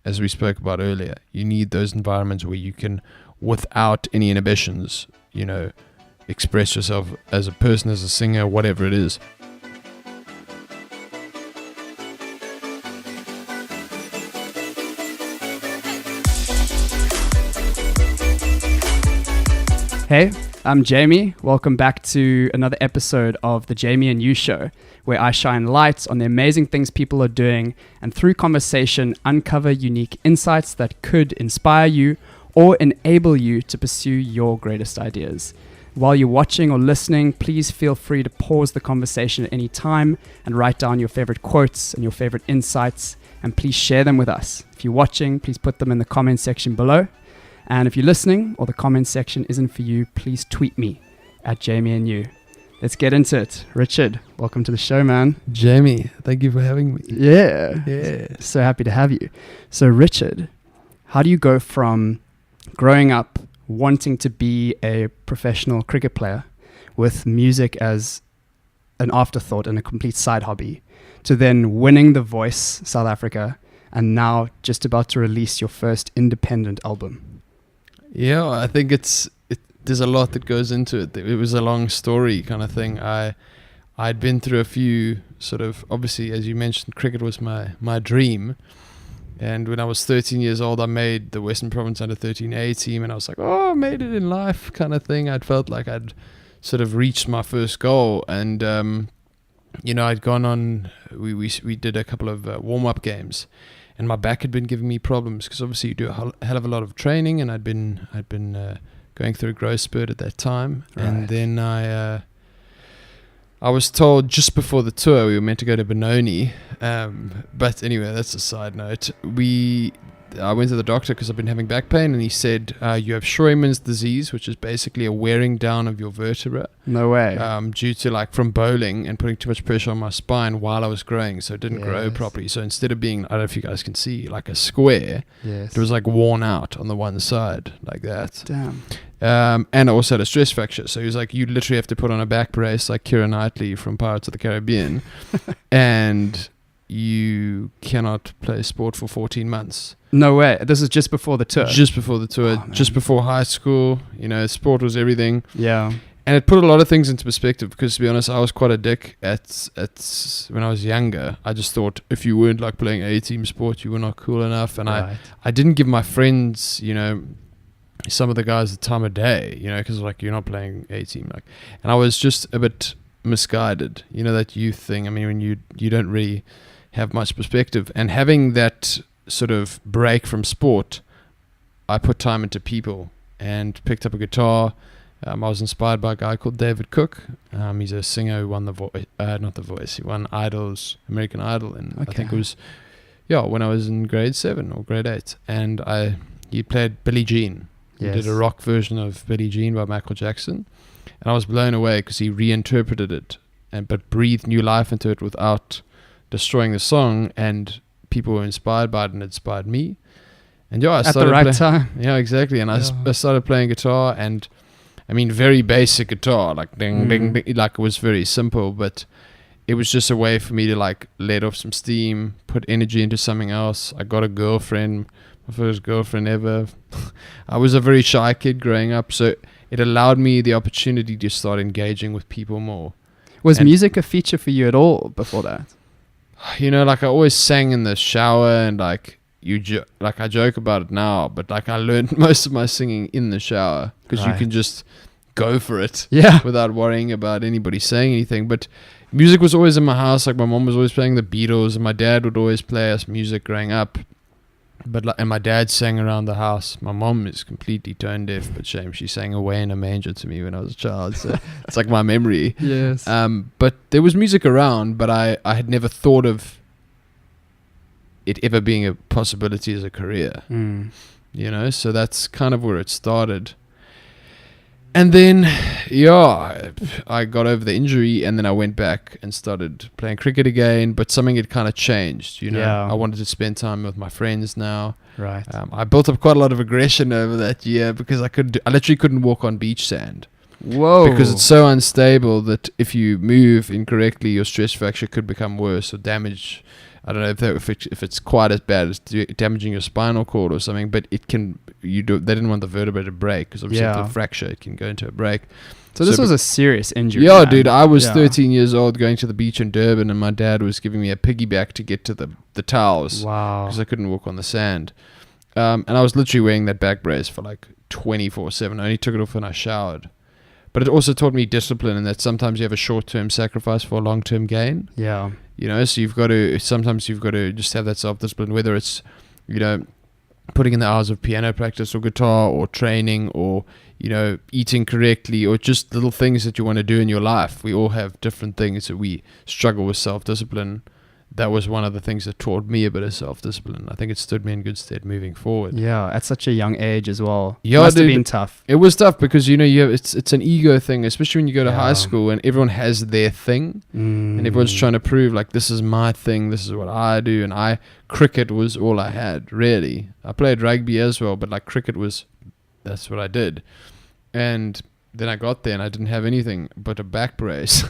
as we spoke about earlier, you need those environments where you can, without any inhibitions, express yourself as a person, as a singer, whatever it is. Hey, I'm Jamie. Welcome back to another episode of the Jamie and You Show, where I shine light on the amazing things people are doing and through conversation uncover unique insights that could inspire you or enable you to pursue your greatest ideas. While you're watching or listening, please feel free to pause the conversation at any time and write down your favorite quotes and your favorite insights, and please share them with us. If you're watching, please put them in the comment section below. And if you're listening or the comment section isn't for you, please tweet me at Jamie and You. Let's get into it. Richard, welcome to the show, man. Jamie, thank you for having me. Yeah. So happy to have you. So Richard, how do you go from growing up wanting to be a professional cricket player with music as an afterthought and a complete side hobby to then winning The Voice South Africa and now just about to release your first independent album? Yeah, I think there's a lot that goes into it. It was a long story kind of thing. I'd been through a few sort of, obviously, as you mentioned, cricket was my dream. And when I was 13 years old, I made the Western Province Under 13A team, and I was like, I made it in life kind of thing. I'd felt like I'd sort of reached my first goal. And, I'd gone on, we did a couple of warm-up games. And my back had been giving me problems because obviously you do a hell of a lot of training, and I'd been going through a growth spurt at that time. Right. And then I was told just before the tour we were meant to go to Benoni, but anyway, that's a side note. I went to the doctor because I've been having back pain, and he said you have Scheuermann's disease, which is basically a wearing down of your vertebra. No way. Due to from bowling and putting too much pressure on my spine while I was growing, so it didn't grow properly. So instead of being, I don't know if you guys can see, like a square, it was like worn out on the one side like that. Damn. And I also had a stress fracture. So he was like, you literally have to put on a back brace like Keira Knightley from Pirates of the Caribbean, and you cannot play sport for 14 months. No way. This is just before the tour. Just before the tour, just before high school. Sport was everything. Yeah. And it put a lot of things into perspective because, to be honest, I was quite a dick at when I was younger. I just thought if you weren't like playing A-team sport, you were not cool enough. And I didn't give my friends, some of the guys the time of day, because you're not playing A-team. And I was just a bit misguided, that youth thing. I mean, when you don't really have much perspective. And having that sort of break from sport, I put time into people and picked up a guitar. I was inspired by a guy called David Cook. He's a singer who won not The Voice. He won American Idol, and I think it was when I was in grade 7 or grade 8. And he played Billie Jean. He did a rock version of Billie Jean by Michael Jackson, and I was blown away because he reinterpreted it but breathed new life into it without destroying the song, and people were inspired by it, and it inspired me. And I started at the right time. Yeah, exactly. And I started playing guitar, and I mean, very basic guitar, like ding, ding, ding, like it was very simple, but it was just a way for me to let off some steam, put energy into something else. I got a girlfriend, my first girlfriend ever. I was a very shy kid growing up, so it allowed me the opportunity to start engaging with people more. Was music a feature for you at all before that? I always sang in the shower, and I joke about it now, but I learned most of my singing in the shower because you can just go for it without worrying about anybody saying anything. But music was always in my house. My mom was always playing the Beatles, and my dad would always play us music growing up. And my dad sang around the house. My mom is completely tone deaf, but shame, she sang Away in a Manger to me when I was a child. So it's like my memory. Yes. But there was music around, but I had never thought of it ever being a possibility as a career. So that's kind of where it started. And then, I got over the injury, and then I went back and started playing cricket again, but something had kind of changed, I wanted to spend time with my friends now. Right. I built up quite a lot of aggression over that year because I literally couldn't walk on beach sand. Whoa. Because it's so unstable that if you move incorrectly, your stress fracture could become worse or damage I don't know if it's quite as bad as damaging your spinal cord or something, but it can. They didn't want the vertebrae to break because obviously if they fracture, it can go into a break. So this was a serious injury. Yeah, man. Dude, I was 13 years old going to the beach in Durban, and my dad was giving me a piggyback to get to the towels. Wow. Because I couldn't walk on the sand. And I was literally wearing that back brace for like 24/7. I only took it off when I showered. But it also taught me discipline, and that sometimes you have a short-term sacrifice for a long-term gain. Yeah. You know, so sometimes you've got to just have that self-discipline, whether it's, you know, putting in the hours of piano practice or guitar or training or, you know, eating correctly or just little things that you want to do in your life. We all have different things that we struggle with self-discipline. That was one of the things that taught me a bit of self-discipline. I think it stood me in good stead moving forward. Yeah, at such a young age as well. Yeah, Must have been tough. It was tough because, you know, it's an ego thing, especially when you go to high school and everyone has their thing and everyone's trying to prove like, this is my thing, this is what I do. And cricket was all I had, really. I played rugby as well, but like that's what I did. And then I got there and I didn't have anything but a back brace,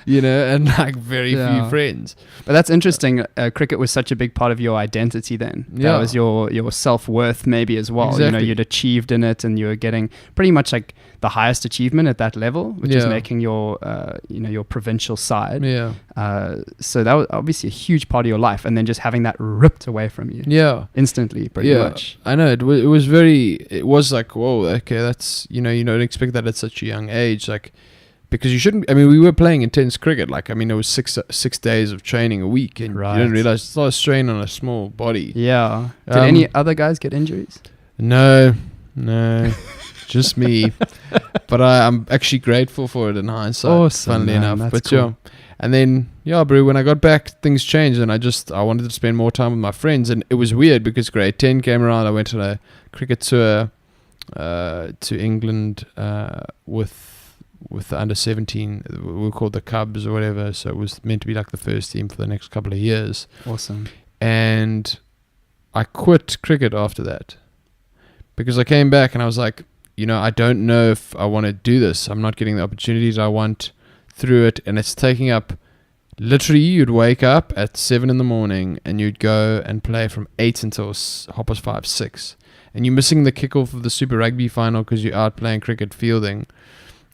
you know, and like very few friends. But that's interesting. Cricket was such a big part of your identity then. That was your self-worth maybe as well. Exactly. You know, you'd achieved in it and you were getting pretty much like the highest achievement at that level, which is making your, your provincial side. Yeah. So that was obviously a huge part of your life, and then just having that ripped away from you. Yeah. Instantly, pretty much. I know. It was like, whoa, okay, that's, you don't expect that at such a young age, like, because you shouldn't. I mean, we were playing intense cricket. Like, I mean, it was six days of training a week, and you don't realize it's a lot of strain on a small body. Yeah. Did any other guys get injuries? No, just me. But I'm actually grateful for it in hindsight. Awesome, funnily enough. That's but cool. and then bro, when I got back, things changed, and I wanted to spend more time with my friends, and it was weird because grade 10 came around. I went on a cricket tour to England with the under 17. We were called the Cubs or whatever, so it was meant to be like the first team for the next couple of years. Awesome. And I quit cricket after that because I came back and I was like, I don't know if I want to do this. I'm not getting the opportunities I want through it, and it's taking up, literally, you'd wake up at 7 a.m. and you'd go and play from 8 until 5:30, 6. And you're missing the kickoff of the Super Rugby final because you're out playing cricket fielding.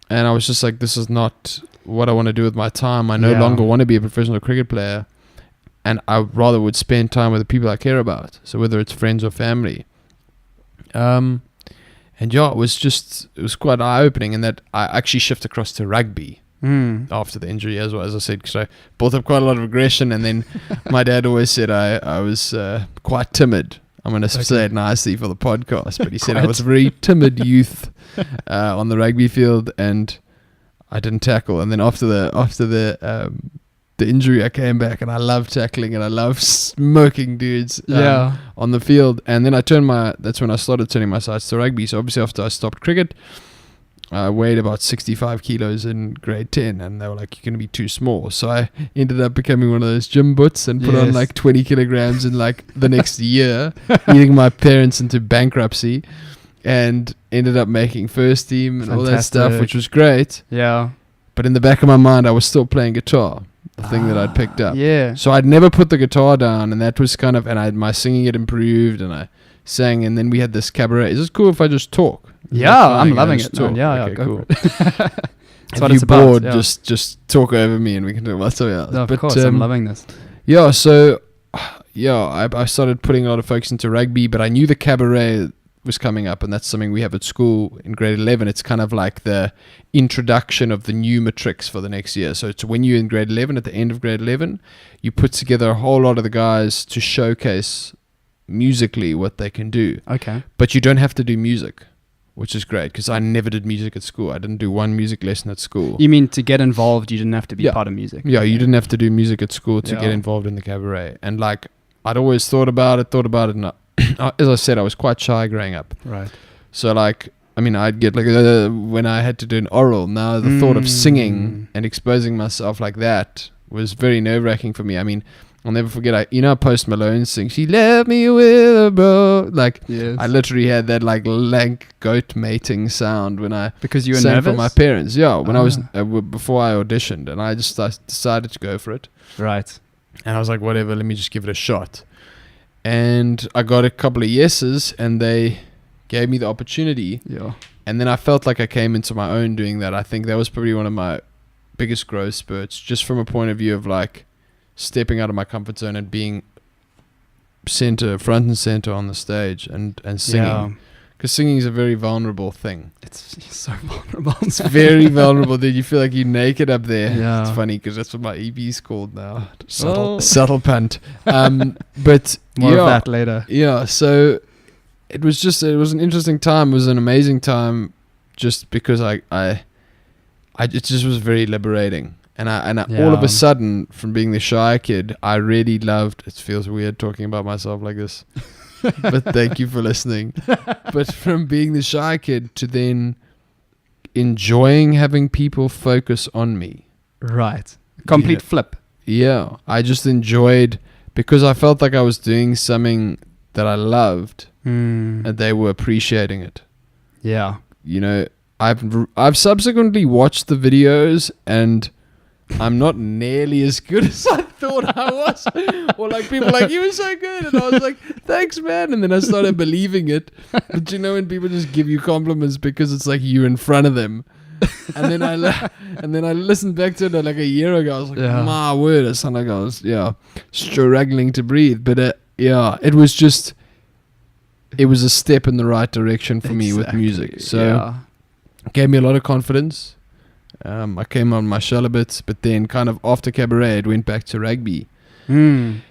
And I was just like, this is not what I want to do with my time. I no longer want to be a professional cricket player. And I rather would spend time with the people I care about. So whether it's friends or family. And it was quite eye-opening in that I actually shifted across to rugby after the injury as well. As I said, because I built up quite a lot of aggression. And then my dad always said I was quite timid. I'm going to say it nicely for the podcast, but he said I was a very timid youth on the rugby field, and I didn't tackle. And then after the injury, I came back, and I love tackling, and I love smoking dudes on the field. And then that's when I started turning my sights to rugby. So obviously after I stopped cricket, I weighed about 65 kilos in grade 10, and they were like, you're going to be too small. So I ended up becoming one of those gym butts and put on like 20 kilograms in like the next year, eating my parents into bankruptcy, and ended up making first team and all that stuff, which was great. Yeah. But in the back of my mind, I was still playing guitar, the thing that I'd picked up. Yeah. So I'd never put the guitar down, and that was my singing had improved, and I sang, and then we had this cabaret. Is this cool if I just talk? I'm loving it. Yeah, okay, go cool. for it. That's what it's bored, about. Just talk over me, and we can talk about something else. No, of course, I'm loving this. Yeah, so I started putting a lot of focus into rugby, but I knew the cabaret was coming up, and that's something we have at school in grade 11. It's kind of like the introduction of the new matrics for the next year. So it's when you're in grade 11, at the end of grade 11, you put together a whole lot of the guys to showcase musically what they can do. Okay. But you don't have to do music, which is great, because I never did music at school. I didn't do one music lesson at school. You mean to get involved, you didn't have to be part of music? Yeah, you didn't have to do music at school to get involved in the cabaret. And like, I'd always thought about it, and as I said, I was quite shy growing up. Right. So like, I mean, I'd get like, when I had to do an oral, now the thought of singing and exposing myself like that was very nerve-wracking for me. I mean, I'll never forget, Post Malone sings, "She left me with a bro." Like, I literally had that like lank goat mating sound when I because you were sang nervous for my parents. Yeah, when I was before I auditioned, and I just decided to go for it. Right. And I was like, whatever, let me just give it a shot. And I got a couple of yeses, and they gave me the opportunity. Yeah. And then I felt like I came into my own doing that. I think that was probably one of my biggest growth spurts, just from a point of view of like stepping out of my comfort zone and being front and center on the stage and singing. Because singing is a very vulnerable thing. It's so vulnerable. It's very vulnerable that you feel like you're naked up there. Yeah. It's funny because that's what my EP is called now. Subtle punt. But more of that later. Yeah. So it was an interesting time. It was an amazing time, just because it just was very liberating. And all of a sudden, from being the shy kid, I really loved. It feels weird talking about myself like this. But thank you for listening. But from being the shy kid to then enjoying having people focus on me. Right. Complete flip. Yeah. I just enjoyed, because I felt like I was doing something that I loved and they were appreciating it. Yeah. You know, I've subsequently watched the videos and I'm not nearly as good as I thought I was. Or like people like, you were so good. And I was like, thanks, man. And then I started believing it. But you know, when people just give you compliments because it's like you're in front of them. And then I listened back to it like a year ago. I was like, my word, it sounded like I was, struggling to breathe. But it was a step in the right direction for me with music. So it gave me a lot of confidence. I came on my shell a bit, but then kind of after cabaret, it went back to rugby. And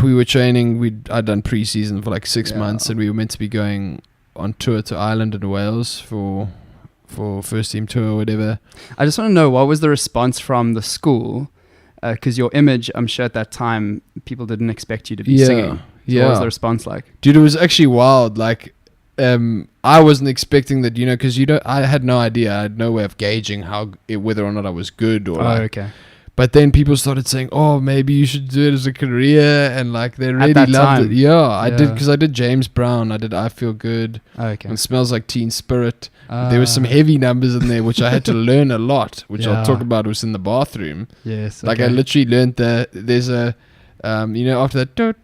we were training. I'd done pre-season for like 6 months, and we were meant to be going on tour to Ireland and Wales for first team tour or whatever. I just want to know, what was the response from the school? Because your image, I'm sure at that time, people didn't expect you to be singing. So what was the response like? Dude, it was actually wild. Like, I wasn't expecting that, you know, because I had no idea. I had no way of gauging whether or not I was good or okay. But then people started saying, "Oh, maybe you should do it as a career," and like they really loved it. Yeah, I did, because I did James Brown. I did I Feel Good. Okay. And Smells Like Teen Spirit. There were some heavy numbers in there which I had to learn a lot, which I'll talk about. Was in the bathroom. Yes. Like I literally learned there's a after that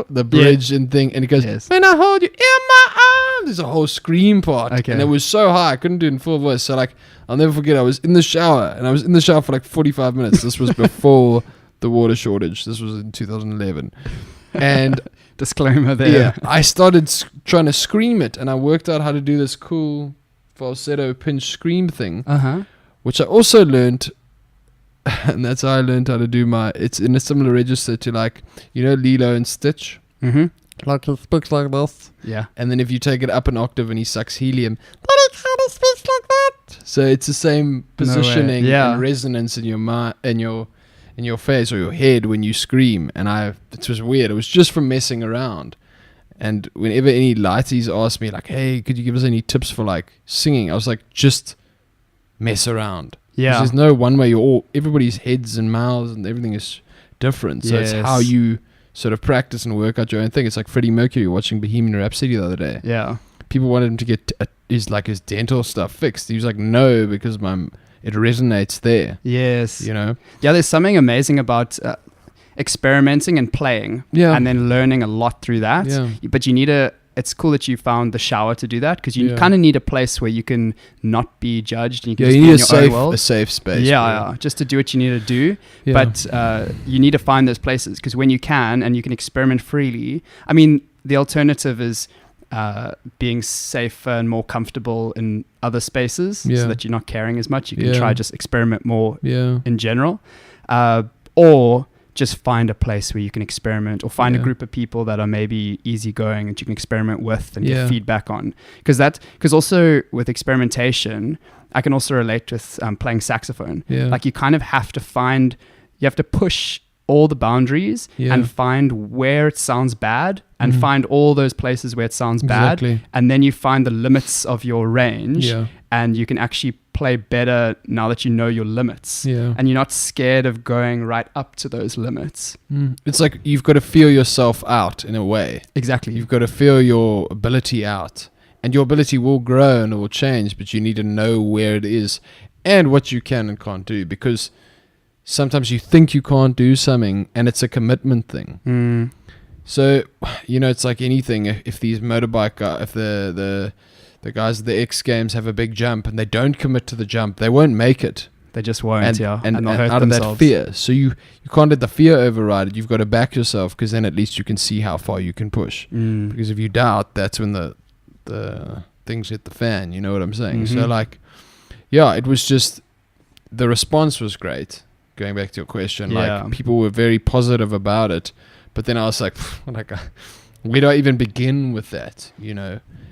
the bridge and thing, and it goes, when I hold you in my arms, there's a whole scream part, and it was so high I couldn't do it in full voice. So like, I'll never forget, I was in the shower, and I was in the shower for like 45 minutes. This was before the water shortage. This was in 2011. And disclaimer there. I started trying to scream it, and I worked out how to do this cool falsetto pinch scream thing, which I also learned. And that's how I learned how to do it's in a similar register to, like, you know, Lilo and Stitch. Like he speaks like this. Yeah. And then if you take it up an octave and he sucks helium, but he kind of speaks like that. So it's the same positioning and resonance in your mind, in your face or your head when you scream. And it was weird. It was just from messing around. And whenever any lighties asked me, like, hey, could you give us any tips for like singing? I was like, just mess around. Yeah, there's no one way. Everybody's heads and mouths and everything is different. So it's how you sort of practice and work out your own thing. It's like Freddie Mercury watching Bohemian Rhapsody the other day. Yeah, people wanted him to get his dental stuff fixed. He was like, no, because it resonates there. Yes, you know. Yeah, there's something amazing about experimenting and playing. Yeah, and then learning a lot through that. Yeah, but you need it's cool that you found the shower to do that, because you kind of need a place where you can not be judged and you can just be in your own world. A safe space. Yeah, just to do what you need to do. Yeah. But you need to find those places, because when you can and you can experiment freely, I mean, the alternative is being safer and more comfortable in other spaces so that you're not caring as much. You can try just experiment more in general. Or just find a place where you can experiment, or find a group of people that are maybe easygoing and you can experiment with and get feedback on. Because also with experimentation, I can also relate with playing saxophone. Like you kind of have to push all the boundaries and find where it sounds bad and find all those places where it sounds bad. And then you find the limits of your range and you can actually play better now that you know your limits. And you're not scared of going right up to those limits. It's like you've got to feel yourself out in a way. Exactly. You've got to feel your ability out. And your ability will grow and it will change, but you need to know where it is and what you can and can't do. Because sometimes you think you can't do something, and it's a commitment thing. So, it's like anything. If these motorbike guys, if the guys at the X Games have a big jump and they don't commit to the jump, they won't make it. They just won't, and they'll hurt out themselves. Of that fear. So you can't let the fear override it. You've got to back yourself, because then at least you can see how far you can push. Because if you doubt, that's when the things hit the fan. You know what I'm saying? So like, it was just, the response was great. Going back to your question, like people were very positive about it. But then I was like, where do I even begin with that?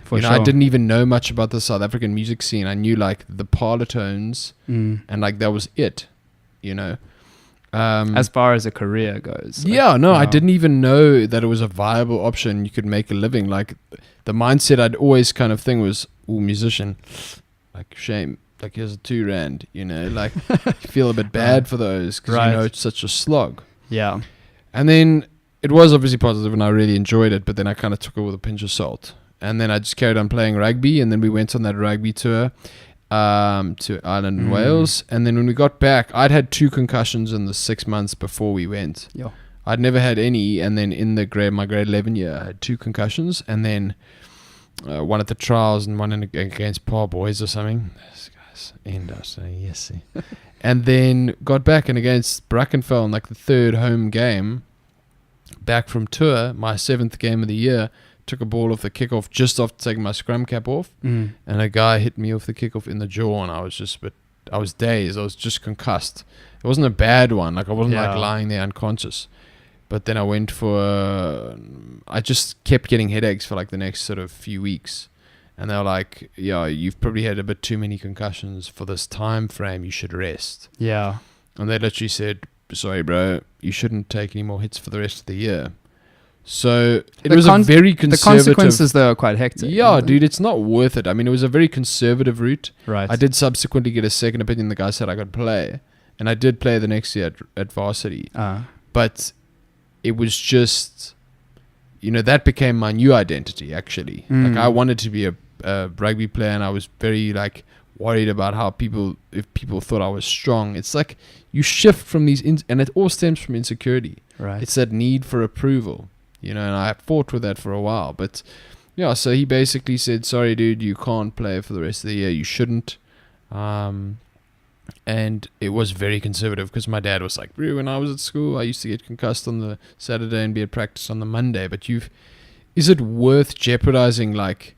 For sure. I didn't even know much about the South African music scene. I knew like the parlor tones, and like that was it. As far as a career goes. I didn't even know that it was a viable option. You could make a living. Like the mindset I'd always kind of think was, musician, like shame. Like here's a 2 rand. Like you feel a bit bad for those, because it's such a slog. Yeah. And then it was obviously positive, and I really enjoyed it. But then I kind of took it with a pinch of salt. And then I just carried on playing rugby, and then we went on that rugby tour to Ireland and Wales. And then when we got back, I'd had 2 concussions in the 6 months before we went. Yeah. I'd never had any, and then in my grade 11 year, I had 2 concussions, and then one at the trials and one against Par Boys or something. This guy's end us, yes. And then got back, and against Brackenfell in like the 3rd home game, back from tour, my 7th game of the year, took a ball off the kickoff just after taking my scrum cap off, and a guy hit me off the kickoff in the jaw, and I was dazed. I was just concussed. It wasn't a bad one. Like I wasn't like lying there unconscious. But then I went I just kept getting headaches for like the next sort of few weeks. And they were like, you've probably had a bit too many concussions for this time frame. You should rest. Yeah. And they literally said, sorry, bro, you shouldn't take any more hits for the rest of the year. So it was a very conservative... The consequences, though, are quite hectic. Yeah, dude, it's not worth it. I mean, it was a very conservative route. Right. I did subsequently get a second opinion. The guy said I could play. And I did play the next year at varsity. But it was just... that became my new identity, actually. Like, I wanted to be a rugby player, and I was very, like, worried about how if people thought I was strong. It's like you shift from these... and it all stems from insecurity. Right. It's that need for approval. And I fought with that for a while. But, so he basically said, sorry, dude, you can't play for the rest of the year. You shouldn't. And it was very conservative, because my dad was like, when I was at school, I used to get concussed on the Saturday and be at practice on the Monday. But is it worth jeopardizing, like,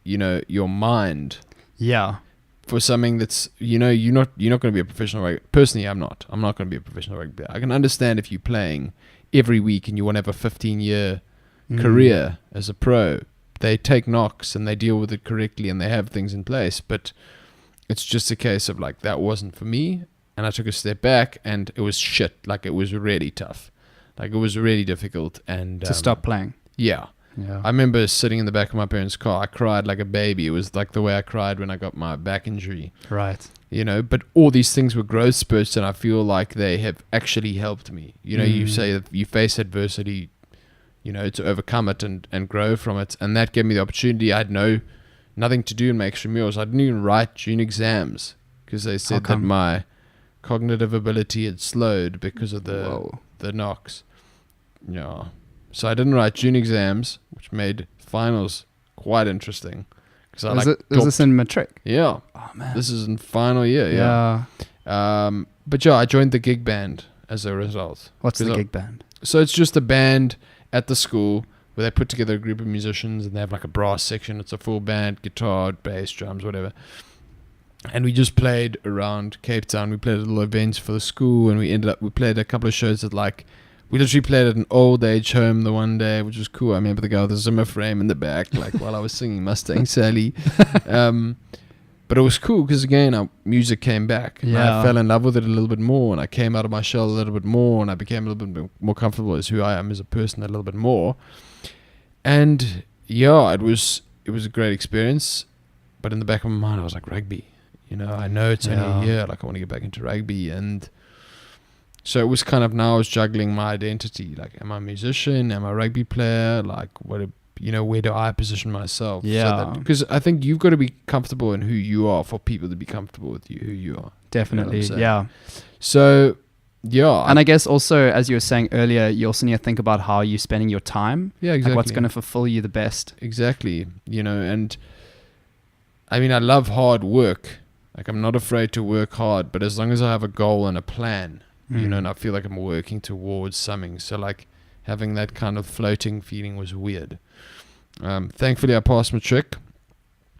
your mind? Yeah. For something that's, you're not going to be a professional rugby. Personally, I'm not going to be a professional rugby player. I can understand if you're playing every week and you want to have a 15-year career as a pro. They take knocks and they deal with it correctly and they have things in place. But it's just a case of like, that wasn't for me. And I took a step back and it was shit. Like it was really tough. Like it was really difficult. And to stop playing. Yeah. I remember sitting in the back of my parents' car. I cried like a baby. It was like the way I cried when I got my back injury. Right. But all these things were growth spurts, and I feel like they have actually helped me. You say that you face adversity, to overcome it and grow from it. And that gave me the opportunity. I had nothing to do in my extramurals. I didn't even write June exams because they said that my cognitive ability had slowed because of the knocks. Yeah. So I didn't write June exams, which made finals quite interesting. Is this in matric? Yeah. Oh, man. This is in final year, yeah. But I joined the gig band as a result. What's the gig band? So it's just a band at the school where they put together a group of musicians and they have like a brass section. It's a full band, guitar, bass, drums, whatever. And we just played around Cape Town. We played little events for the school, and we played a couple of shows at we literally played at an old age home the one day, which was cool. I remember the guy with the Zimmer frame in the back, while I was singing Mustang Sally. But it was cool because, again, our music came back. And I fell in love with it a little bit more, and I came out of my shell a little bit more, and I became a little bit more comfortable as who I am as a person a little bit more. And, it was a great experience. But in the back of my mind, I was like, rugby. I know it's only a year. Like, I want to get back into rugby. And so it was kind of, now I was juggling my identity. Like, am I a musician? Am I a rugby player? Like, where do I position myself? Yeah. Because I think you've got to be comfortable in who you are for people to be comfortable with who you are. Definitely, yeah. So Yeah. And I guess also, as you were saying earlier, you also need to think about how you're spending your time. Yeah, exactly. Like what's going to fulfill you the best. Exactly. And I mean, I love hard work. Like, I'm not afraid to work hard, but as long as I have a goal and a plan, and I feel like I'm working towards something. So, like, having that kind of floating feeling was weird. Thankfully, I passed matric.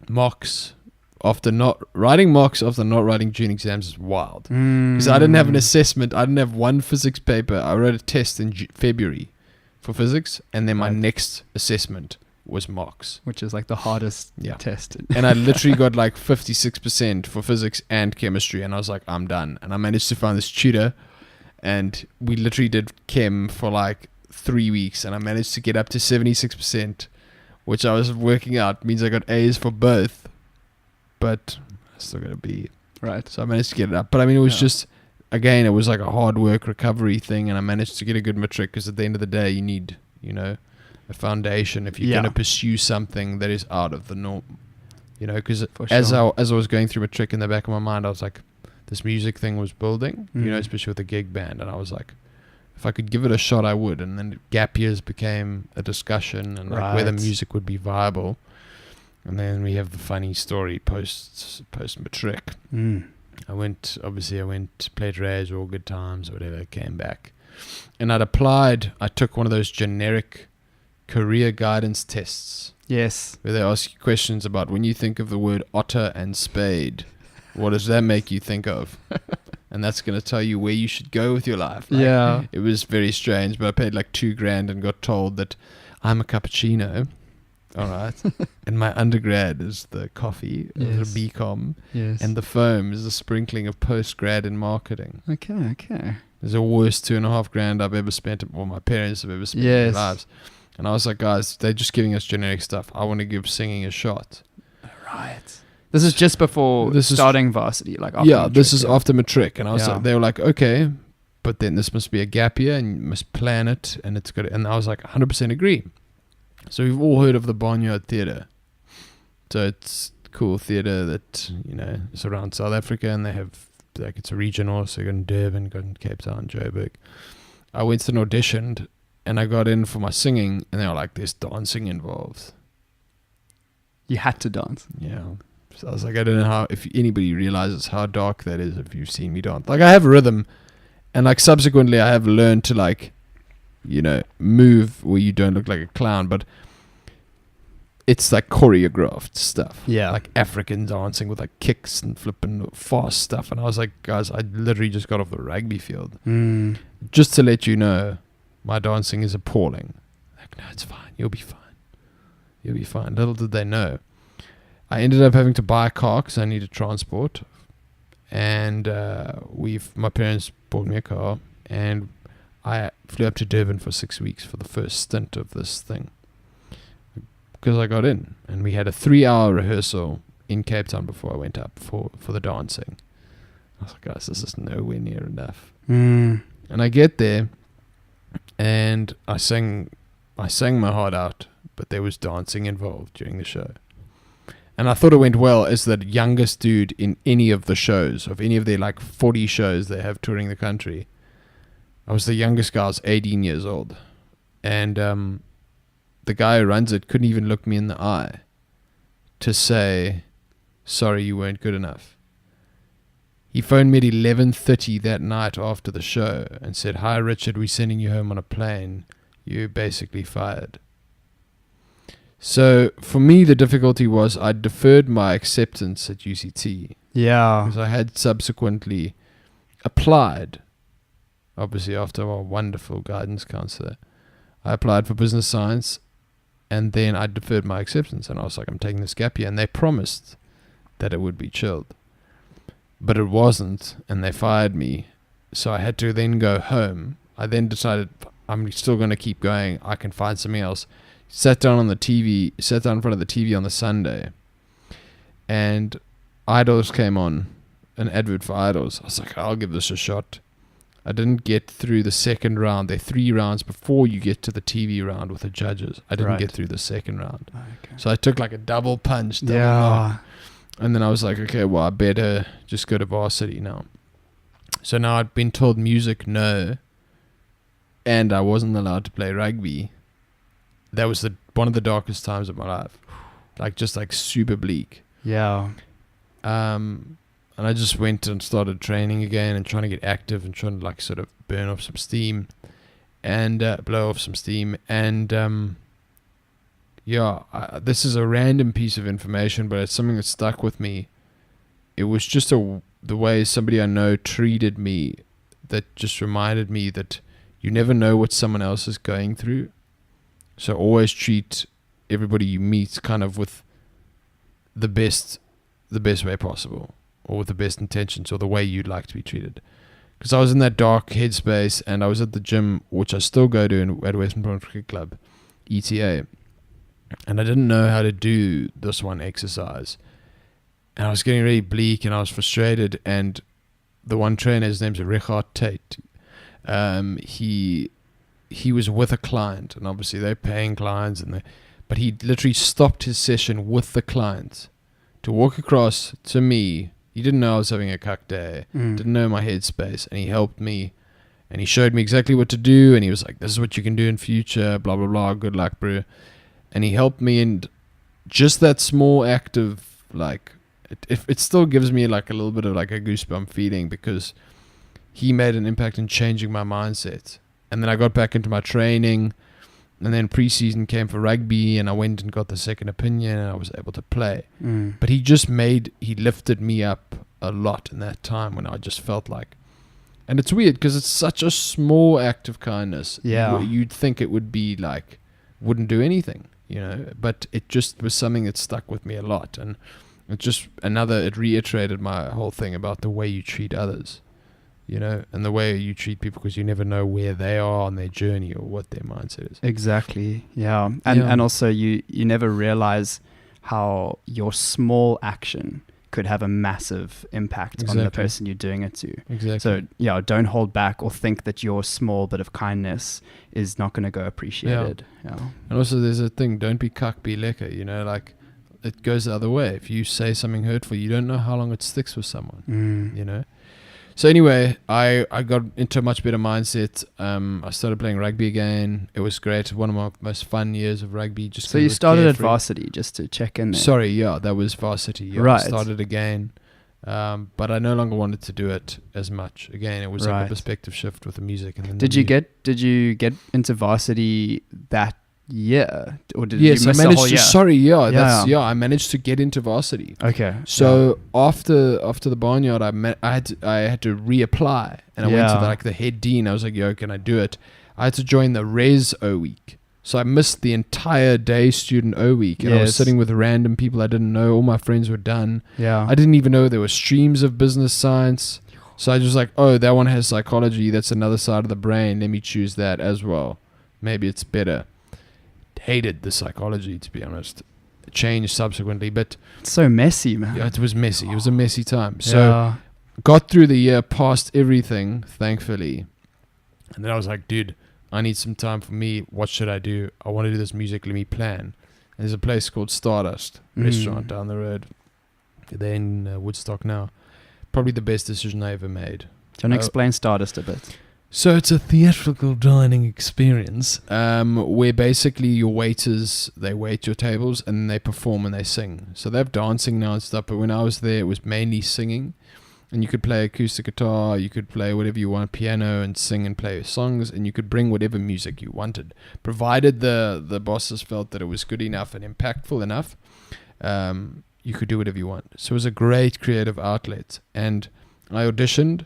Mocks after not writing June exams is wild. Because I didn't have an assessment. I didn't have one physics paper. I wrote a test in February for physics, and then my next assessment was mocks, which is like the hardest test. And I literally got like 56% for physics and chemistry, and I was like, I'm done. And I managed to find this tutor, and we literally did chem for like 3 weeks, and I managed to get up to 76%, which I was working out means I got A's for both, but I still got a B. Right. So I managed to get it up. But I mean, it was just, again, it was like a hard work recovery thing, and I managed to get a good matric because at the end of the day, you need, a foundation if you're going to pursue something that is out of the norm. Because as I was going through matric, in the back of my mind, I was like, this music thing was building, especially with the gig band, and I was like, if I could give it a shot, I would. And then gap years became a discussion, and like whether music would be viable. And then we have the funny story post matric. I went, played Rage, all good times, whatever, came back. And I took one of those generic career guidance tests. Yes. Where they ask you questions about, when you think of the word otter and spade, what does that make you think of? And that's going to tell you where you should go with your life. Like, it was very strange, but I paid like $2,000 and got told that I'm a cappuccino. All right. And my undergrad is the coffee, the BCom. Yes. And the foam is the sprinkling of postgrad in marketing. Okay. It's the worst $2,500 I've ever spent, or my parents have ever spent in their lives. And I was like, guys, they're just giving us generic stuff. I want to give singing a shot. Right. This is just before starting varsity, like after matric. This is after matric. And I was like, they were like, okay, but then this must be a gap year and you must plan it, and it's good. And I was like, 100% agree. So we've all heard of the Barnyard Theatre. So it's cool theatre that, is around South Africa, and they have, like, it's a regional, so you got in Durban, got in Cape Town, Joburg. I went and auditioned, and I got in for my singing, and they were like, there's dancing involved. You had to dance. Yeah. So I was like, I don't know if anybody realizes how dark that is if you've seen me dance. Like, I have a rhythm, and like subsequently I have learned to like, move where you don't look like a clown, but it's like choreographed stuff. Yeah. Like African dancing with like kicks and flipping fast stuff. And I was like, guys, I literally just got off the rugby field. Just to let you know, my dancing is appalling. Like, no, it's fine. You'll be fine. You'll be fine. Little did they know. I ended up having to buy a car because I needed transport. And my parents bought me a car, and I flew up to Durban for 6 weeks for the first stint of this thing. Because I got in, and we had a 3-hour rehearsal in Cape Town before I went up for the dancing. I was like, guys, this is nowhere near enough. And I get there, and I sang my heart out, but there was dancing involved during the show. And I thought it went well as the youngest dude in any of the shows, of any of their like 40 shows they have touring the country. I was the youngest guy. I was 18 years old. And the guy who runs it couldn't even look me in the eye to say, sorry, you weren't good enough. He phoned me at 11:30 that night after the show and said, hi, Richard, we're sending you home on a plane. You're basically fired. So for me, the difficulty was I deferred my acceptance at UCT. Yeah. Because I had subsequently applied, obviously after our wonderful guidance counselor. I applied for business science, and then I deferred my acceptance. And I was like, I'm taking this gap year. And they promised that it would be chilled. But it wasn't, and they fired me. So I had to then go home. I then decided I'm still going to keep going. I can find something else. Sat down in front of the TV on the Sunday, and Idols came on, an advert for Idols. I was like, I'll give this a shot. I didn't get through the second round. There are 3 rounds before you get to the TV round with the judges. I didn't get through the second round. Okay. So I took like a double punch. Knock. And then I was like, okay, well, I better just go to varsity now. So now I'd been told music, no, and I wasn't allowed to play rugby. That was one of the darkest times of my life. Like, just like super bleak. Yeah. And I just went and started training again and trying to get active and trying to like sort of burn off some steam and blow off some steam. And this is a random piece of information, but it's something that stuck with me. It was just the way somebody I know treated me that just reminded me that you never know what someone else is going through. So always treat everybody you meet kind of with the best way possible, or with the best intentions, or the way you'd like to be treated. Because I was in that dark headspace, and I was at the gym, which I still go to at Western Province Cricket Club, ETA, and I didn't know how to do this one exercise. And I was getting really bleak, and I was frustrated, and the one trainer, his name's Richard Tate, he was with a client, and obviously they're paying clients, but he literally stopped his session with the client to walk across to me. He didn't know I was having a cuck day, didn't know my headspace, and he helped me, and he showed me exactly what to do, and he was like, this is what you can do in future, blah, blah, blah, good luck, bro. And he helped me, and just that small act of, like, it still gives me, like, a little bit of, like, a goosebump feeling, because he made an impact in changing my mindset. And then I got back into my training, and then preseason came for rugby, and I went and got the second opinion, and I was able to play. But he lifted me up a lot in that time when I just felt like, and it's weird because it's such a small act of kindness. Yeah. You'd think it would be like, wouldn't do anything, but it just was something that stuck with me a lot. And it reiterated my whole thing about the way you treat others. And the way you treat people, because you never know where they are on their journey or what their mindset is. Exactly. Yeah. And also you never realize how your small action could have a massive impact on the person you're doing it to. Exactly. So don't hold back or think that your small bit of kindness is not going to go appreciated. Yeah. And also there's a thing, don't be cuck, be lekker, like it goes the other way. If you say something hurtful, you don't know how long it sticks with someone, So anyway, I got into a much better mindset. I started playing rugby again. It was great. One of my most fun years of rugby. So you started at varsity, just to check in there. Sorry, yeah, that was varsity. Yeah, right. I started again, but I no longer wanted to do it as much. Again, it was like a perspective shift with the music. And then did you get into varsity that year, or did you miss I managed the whole year? I managed to get into varsity. Okay. So after the barnyard, I had to reapply, and I went to the head dean. I was like, "Yo, can I do it?" I had to join the res O week, so I missed the entire day student O week, and I was sitting with random people I didn't know. All my friends were done. Yeah. I didn't even know there were streams of business science. So I was like, "Oh, that one has psychology. That's another side of the brain. Let me choose that as well. Maybe it's better." Hated the psychology, to be honest. It changed subsequently, but it's so messy, man. Yeah, it was messy. It was a messy time. So got through the year, passed everything, thankfully. And then I was like, dude, I need some time for me. What should I do? I want to do this music. Let me plan. And there's a place called Stardust restaurant down the road. They're in Woodstock now. Probably the best decision I ever made. Do you want to explain Stardust a bit? So it's a theatrical dining experience where basically your waiters, they wait your tables and they perform and they sing. So they have dancing now and stuff, but when I was there, it was mainly singing. And you could play acoustic guitar, you could play whatever you want, piano, and sing and play songs, and you could bring whatever music you wanted, provided the bosses felt that it was good enough and impactful enough. You could do whatever you want. So it was a great creative outlet. And I auditioned,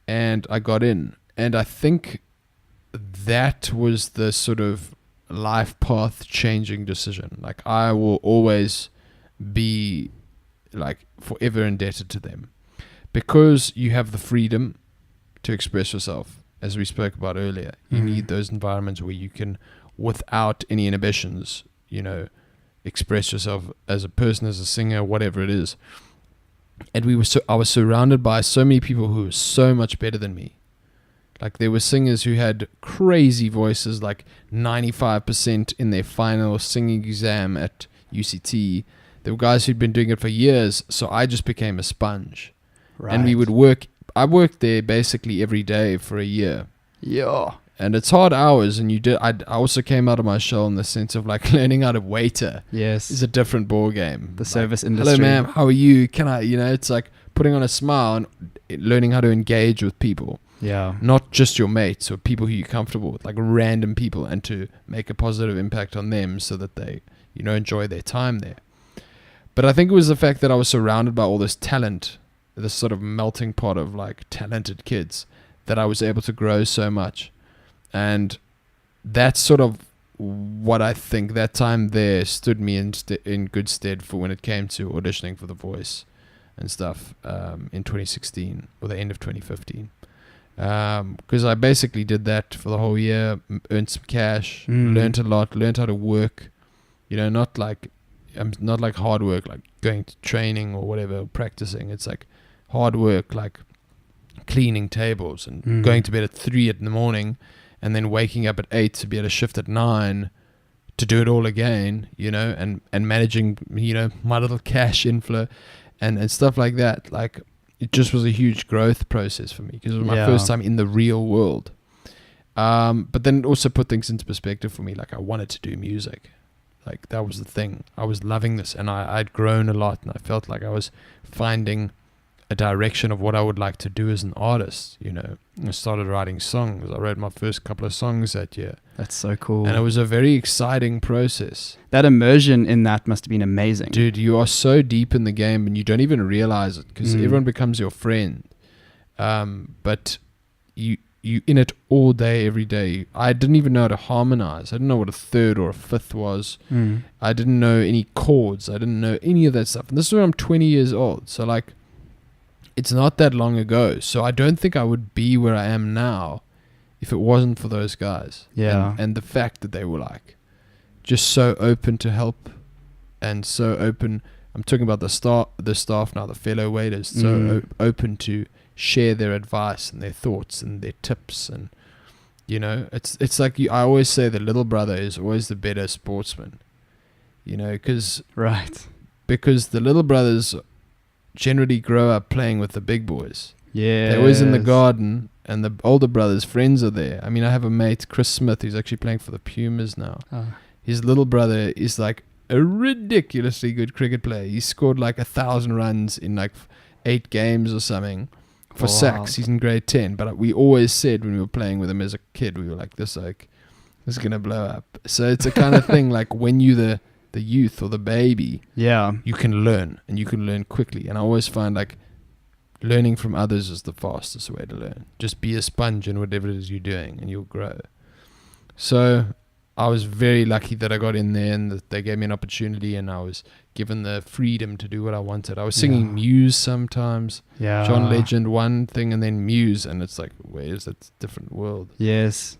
and I got in. And I think that was the sort of life path changing decision. Like, I will always be like forever indebted to them, because you have the freedom to express yourself, as we spoke about earlier. You need those environments where you can, without any inhibitions, express yourself as a person, as a singer, whatever it is. And I was surrounded by so many people who were so much better than me. Like, there were singers who had crazy voices, like 95% in their final singing exam at UCT. There were guys who'd been doing it for years, so I just became a sponge. Right. And we would work I worked there basically every day for a year. Yeah. And it's hard hours, and I also came out of my shell in the sense of like learning how to waiter. Yes. Is a different ball game. The like, service industry. Hello, ma'am. How are you? Can I, it's like putting on a smile and learning how to engage with people. Yeah. Not just your mates or people who you're comfortable with, like random people, and to make a positive impact on them so that they, enjoy their time there. But I think it was the fact that I was surrounded by all this talent, this sort of melting pot of like talented kids, that I was able to grow so much. And that's sort of what I think that time there stood me in good stead for when it came to auditioning for The Voice and stuff in 2016 or the end of 2015. Because I basically did that for the whole year, earned some cash, learned a lot, learned how to work, not like hard work, like going to training or whatever, or practicing. It's like hard work, like cleaning tables and going to bed at 3 in the morning and then waking up at 8 to be at a shift at 9 to do it all again, and managing, my little cash inflow and stuff like that. Like, it just was a huge growth process for me because it was my first time in the real world. But then it also put things into perspective for me. Like, I wanted to do music. Like, that was the thing. I was loving this, and I'd grown a lot, and I felt like I was finding a direction of what I would like to do as an artist. I started writing songs. I wrote my first couple of songs that year. That's so cool. And it was a very exciting process. That immersion in that must have been amazing. Dude, you are so deep in the game and you don't even realize it because everyone becomes your friend. But you in it all day, every day. I didn't even know how to harmonize. I didn't know what a third or a fifth was. I didn't know any chords. I didn't know any of that stuff. And this is when I'm 20 years old. So like, it's not that long ago. So I don't think I would be where I am now if it wasn't for those guys. Yeah. And the fact that they were like just so open to help and so open. I'm talking about the staff now, the fellow waiters, so open to share their advice and their thoughts and their tips. And, it's like I always say the little brother is always the better sportsman, because the little brothers generally grow up playing with the big boys. Yeah, they're always in the garden, and the older brothers' friends are there. I mean, I have a mate, Chris Smith, who's actually playing for the Pumas now. His little brother is like a ridiculously good cricket player. He scored like 1,000 runs in like 8 games or something for sacks. He's in grade 10. But we always said when we were playing with him as a kid, we were like, this is gonna blow up. So it's a kind of thing like when you the youth or the baby, you can learn, and you can learn quickly. And I always find like learning from others is the fastest way to learn. Just be a sponge in whatever it is you're doing, and you'll grow. So I was very lucky that I got in there and that they gave me an opportunity, and I was given the freedom to do what I wanted. I was singing Muse sometimes. John Legend one thing, and then Muse, and it's like, where is that different world? Yes.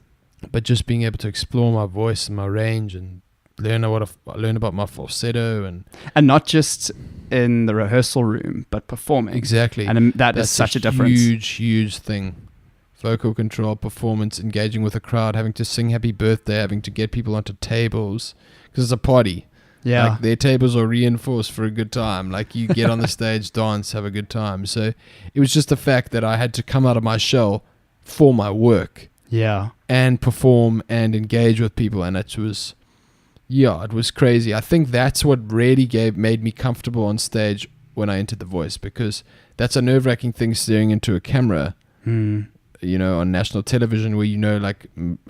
But just being able to explore my voice and my range and learn about my falsetto and not just in the rehearsal room, but performing. Exactly. And that is such a difference. Huge thing. Vocal control, performance, engaging with a crowd, having to sing happy birthday, having to get people onto tables because it's a party. Yeah. Like, their tables are reinforced for a good time. Like, you get on the stage, dance, have a good time. So it was just the fact that I had to come out of my shell for my work. Yeah. And perform and engage with people, and it was crazy. I think that's what really made me comfortable on stage when I entered The Voice, because that's a nerve-wracking thing, staring into a camera, on national television where like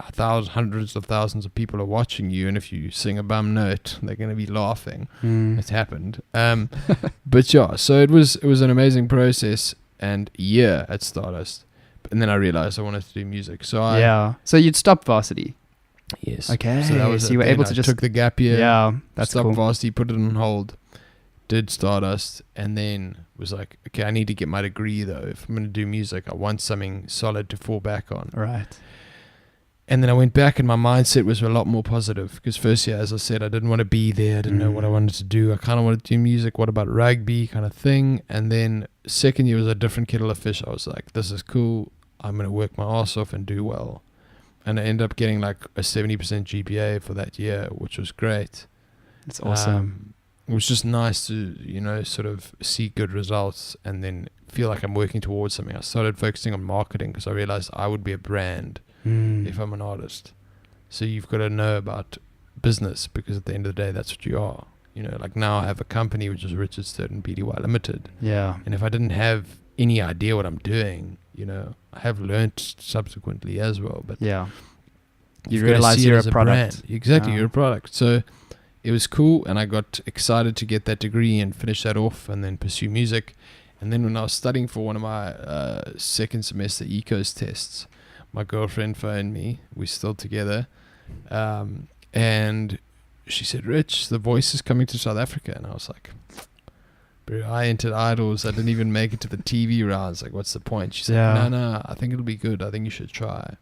hundreds of thousands of people are watching you, and if you sing a bum note, they're going to be laughing. It's happened. But so it was an amazing process and year at Stardust, and then I realized I wanted to do music. So so you'd stop varsity. Yes. Okay. So you were able to just took the gap year. Yeah, that's stopped cool. varsity, put it on hold, did Stardust, and then was like, okay, I need to get my degree though. If I'm going to do music, I want something solid to fall back on. Right. And then I went back, and my mindset was a lot more positive because first year, as I said, I didn't want to be there. I didn't know what I wanted to do. I kind of wanted to do music. What about rugby kind of thing? And then second year was a different kettle of fish. I was like, this is cool. I'm going to work my ass off and do well. And I ended up getting like a 70% GPA for that year, which was great. That's awesome. It was just nice to, sort of see good results and then feel like I'm working towards something. I started focusing on marketing because I realized I would be a brand if I'm an artist. So you've got to know about business, because at the end of the day, that's what you are. You know, like now I have a company which is Richard Stirton Pty Limited. Yeah. And if I didn't have any idea what I'm doing, you know, I have learned subsequently as well. But yeah, you realize you're a product. Exactly, you're a product. So it was cool, and I got excited to get that degree and finish that off, and then pursue music. And then when I was studying for one of my second semester ecos tests, my girlfriend phoned me. We're still together, and she said, "Rich, The Voice is coming to South Africa." And I was like, bro, I entered Idols. I didn't even make it to the TV rounds. Like, what's the point? She said, no, I think it'll be good. I think you should try.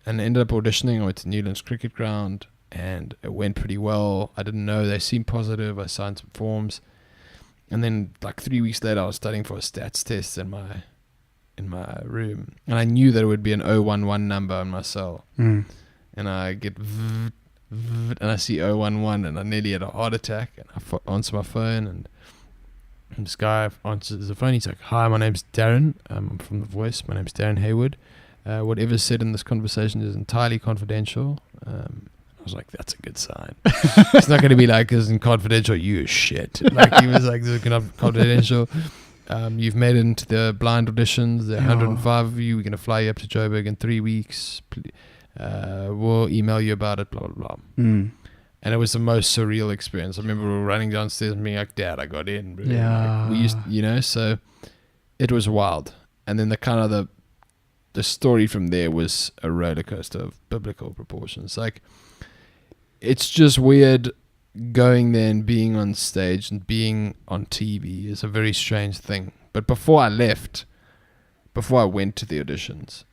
And I ended up auditioning. I went to Newlands Cricket Ground, and it went pretty well. I didn't know. They seemed positive. I signed some forms. And then like 3 weeks later, I was studying for a stats test in my room. And I knew that it would be an 011 number on my cell. And I get and I see 011, and I nearly had a heart attack. And I answer my phone, and this guy answers the phone. He's like, "Hi, my name's Darren. I'm from The Voice. My name's Darren Hayward. Whatever's said in this conversation is entirely confidential." I was like, that's a good sign. It's not going to be like, this isn't confidential, you shit. Like, he was like, this is confidential. You've made it into the blind auditions. There are 105 of you. We're going to fly you up to Joburg in 3 weeks. We'll email you about it, blah, blah, blah. And it was the most surreal experience. I remember we were running downstairs and being like, Dad, I got in. Bro. Yeah. Like, we used, you know, so it was wild. And then the story from there was a roller coaster of biblical proportions. Like, it's just weird going there and being on stage and being on TV is a very strange thing. But before I went to the auditions,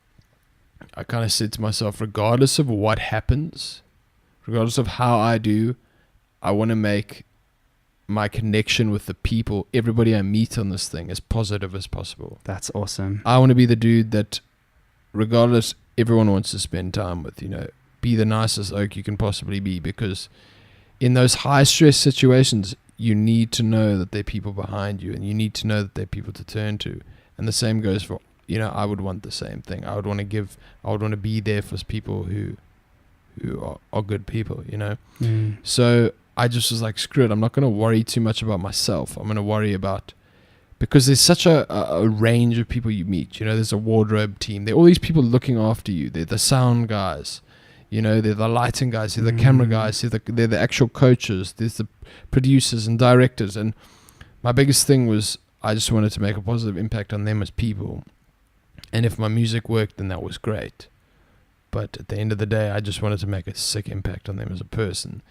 I kind of said to myself, regardless of what happens, regardless of how I do, I want to make my connection with the people, everybody I meet on this thing, as positive as possible. That's awesome. I want to be the dude that, regardless, everyone wants to spend time with, you know, be the nicest oak you can possibly be, because in those high stress situations, you need to know that there are people behind you, and you need to know that there are people to turn to. And the same goes for, you know, I would want the same thing. I would want to be there for people who are good people, you know. So I just was like, screw it, I'm not going to worry too much about myself. I'm going to worry about, because there's such a range of people you meet, you know. There's a wardrobe team, there are all these people looking after you, they're the sound guys, you know, they're the lighting guys, they're the camera guys, they're the actual coaches, there's the producers and directors. And my biggest thing was, I just wanted to make a positive impact on them as people. And if my music worked, then that was great. But at the end of the day, I just wanted to make a sick impact on them as a person.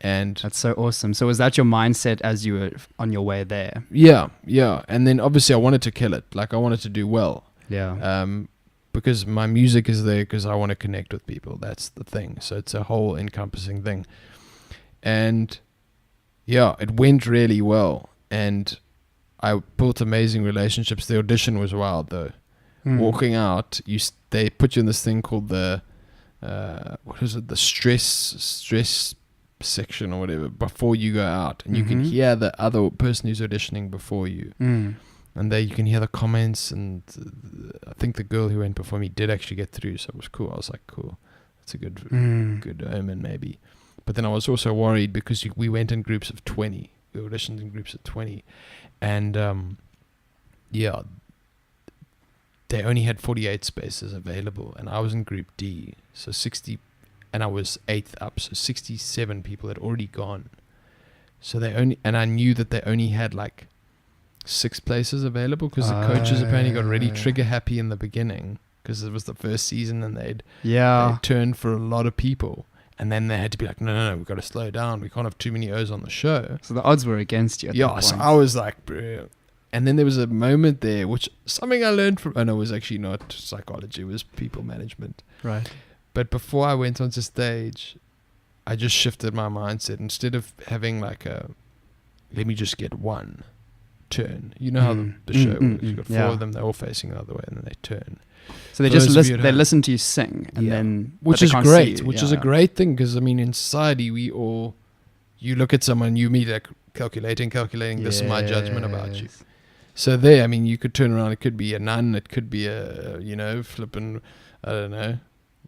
And that's so awesome. So was that your mindset as you were on your way there? Yeah. And then obviously I wanted to kill it. Like, I wanted to do well. Yeah. Because my music is there because I want to connect with people. That's the thing. So it's a whole encompassing thing. And yeah, it went really well. And I built amazing relationships. The audition was wild though. Walking out, they put you in this thing called the the stress section or whatever before you go out, and you can hear the other person who's auditioning before you, and there you can hear the comments. And I think the girl who went before me did actually get through, so it was cool. I was like, cool, that's a good omen maybe. But then I was also worried because we went in groups of 20. We auditioned in groups of 20, and they only had 48 spaces available, and I was in group D, so 60, and I was 8th up, so 67 people had already gone. So and I knew that they only had like 6 places available, because the coaches apparently got really trigger happy in the beginning, because it was the first season, and they'd turned for a lot of people. And then they had to be like, no, we've got to slow down. We can't have too many O's on the show. So the odds were against you at that point. So I was like, bro. And then there was a moment there, which something I learned from, it was actually not psychology, it was people management. Right. But before I went onto stage, I just shifted my mindset. Instead of having like let me just get one turn. You know how the show works. You've got 4 of them, they're all facing the other way, and then they turn. So they just listen to you sing, and then, which is great, is a great thing, because I mean, in society, you look at someone, you meet like calculating, this is my judgment about you. So there, I mean, you could turn around. It could be a nun. It could be a, flipping, I don't know,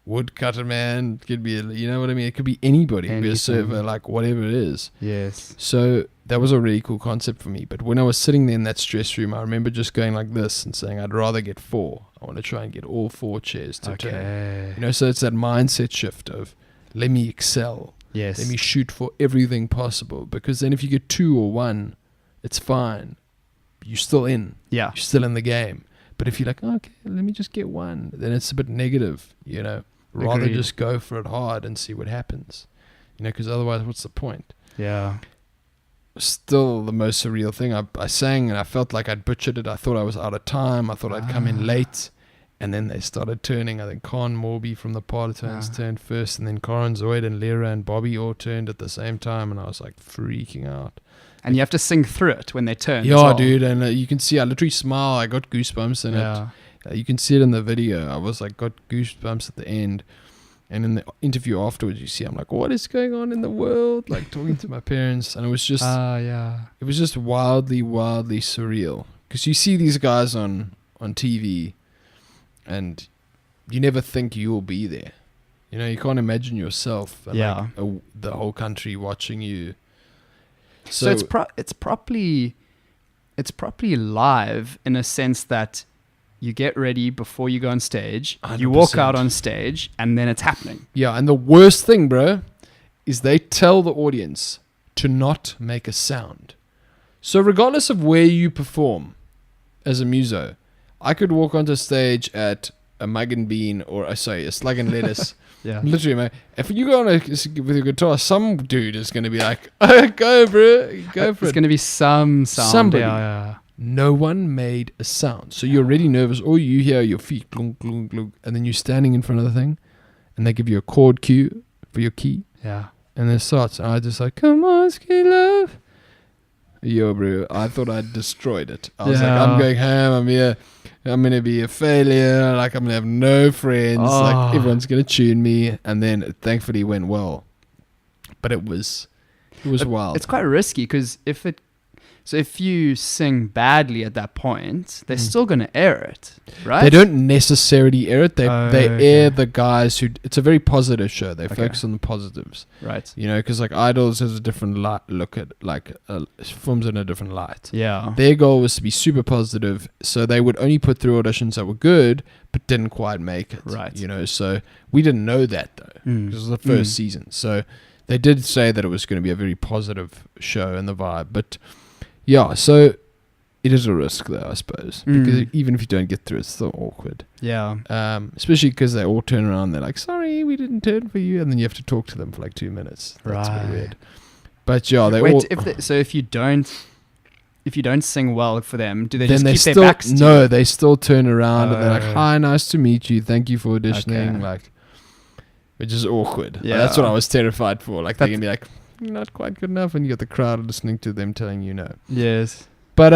woodcutter man. It could be, you know what I mean? It could be anybody. It could be a server, like whatever it is. Yes. So that was a really cool concept for me. But when I was sitting there in that stress room, I remember just going like this and saying, I'd rather get 4. I want to try and get all 4 chairs to turn. So it's that mindset shift of, let me excel. Yes. Let me shoot for everything possible. Because then if you get 2 or 1, it's fine. You're still in. Yeah. You're still in the game. But if you're like, okay, let me just get 1, then it's a bit negative, Rather just go for it hard and see what happens. Because otherwise, what's the point? Yeah. Still the most surreal thing. I sang and I felt like I'd butchered it. I thought I was out of time. I thought I'd come in late. And then they started turning. I think Khan Morby from the Partones turned first. And then Karen Zoid and Lera and Bobby all turned at the same time. And I was like freaking out. And you have to sing through it when they turn. Yeah, well. Dude. And you can see I literally smile. I got goosebumps in it. You can see it in the video. I was like, got goosebumps at the end. And in the interview afterwards, you see, I'm like, what is going on in the world? Like talking to my parents. And it was just, it was just wildly, wildly surreal. Because you see these guys on TV and you never think you'll be there. You can't imagine yourself and the whole country watching you. So it's properly live in a sense that you get ready before you go on stage, 100%. You walk out on stage, and then it's happening. Yeah, and the worst thing, bro, is they tell the audience to not make a sound. So regardless of where you perform as a muso, I could walk onto stage at a Mug and Bean or, a Slug and Lettuce. Yeah. Literally, man. If you go on with a guitar, some dude is going to be like, oh, go, bro. Go for it. It's going to be some sound. Somebody. Yeah. No one made a sound. So you're already nervous. All you hear are your feet, glunk, glunk, glunk. And then you're standing in front of the thing. And they give you a chord cue for your key. Yeah. And then it starts. And I just like, come on, ski love. Yo, bro. I thought I'd destroyed it. I was like, I'm going home. I'm here. I'm going to be a failure. Like, I'm going to have no friends. Like, everyone's going to tune me. And then it thankfully went well. But it was wild. It's quite risky because if you sing badly at that point, they're still going to air it, right? They don't necessarily air it. They air the guys who... It's a very positive show. They focus on the positives. Right. Because like Idols has a different look at, like, films in a different light. Yeah. Their goal was to be super positive, so they would only put through auditions that were good, but didn't quite make it. Right. So we didn't know that, though. Because it was the first season. So they did say that it was going to be a very positive show and the vibe, but... Yeah, so it is a risk, though, I suppose. Because even if you don't get through, it's still awkward. Yeah. Especially because they all turn around and they're like, sorry, we didn't turn for you. And then you have to talk to them for like 2 minutes. That's a bit weird. But yeah, they all... So if you don't sing well for them, do they just keep their backs to you? No, they still turn around and they're like, hi, nice to meet you. Thank you for auditioning. Like, which is awkward. Yeah. That's what I was terrified for. Like, they're going to be like... not quite good enough, and you got the crowd listening to them telling you no. Yes. But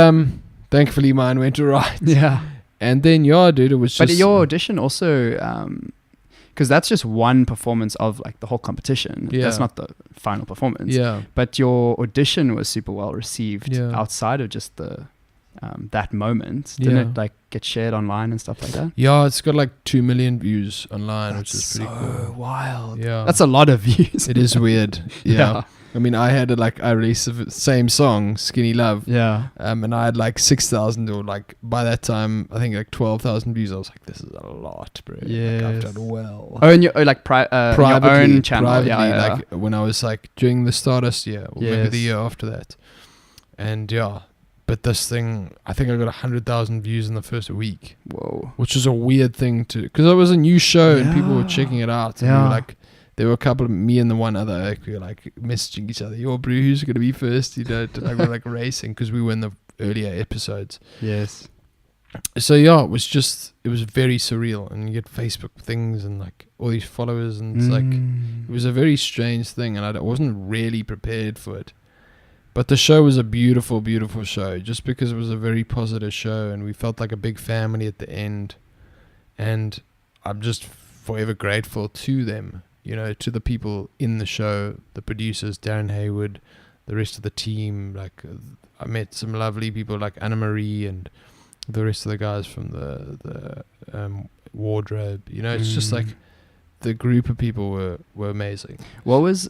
thankfully mine went alright. Yeah. And then dude, it was just... But your audition also, because that's just one performance of like the whole competition. Yeah. That's not the final performance. Yeah. But your audition was super well received outside of just the that moment. Didn't it like get shared online and stuff like that? Yeah, it's got like 2 million views online, which is pretty cool. Wild. Yeah. That's a lot of views. It is weird. Yeah. I mean, I released the same song, Skinny Love. Yeah. And I had like 6,000 or like by that time, I think like 12,000 views. I was like, this is a lot, bro. Yeah. Like, I've done well. Oh, and your privately, your own channel. Privately, like when I was like during the Stardust year, or maybe the year after that. And but this thing, I think I got 100,000 views in the first week. Whoa. Which was a weird thing because it was a new show and people were checking it out. And we were like, there were a couple of me and the one other, like, we were like messaging each other, yo, bro, who's going to be first? Like, we're like racing because we were in the earlier episodes. Yes. So it was very surreal, and you get Facebook things and like all these followers, and it's like, it was a very strange thing, and I wasn't really prepared for it. But the show was a beautiful, beautiful show, just because it was a very positive show, and we felt like a big family at the end. And I'm just forever grateful to them, to the people in the show, the producers, Darren Hayward, the rest of the team. Like I met some lovely people like Anna Marie and the rest of the guys from the wardrobe. You know, it's just like the group of people were amazing. What was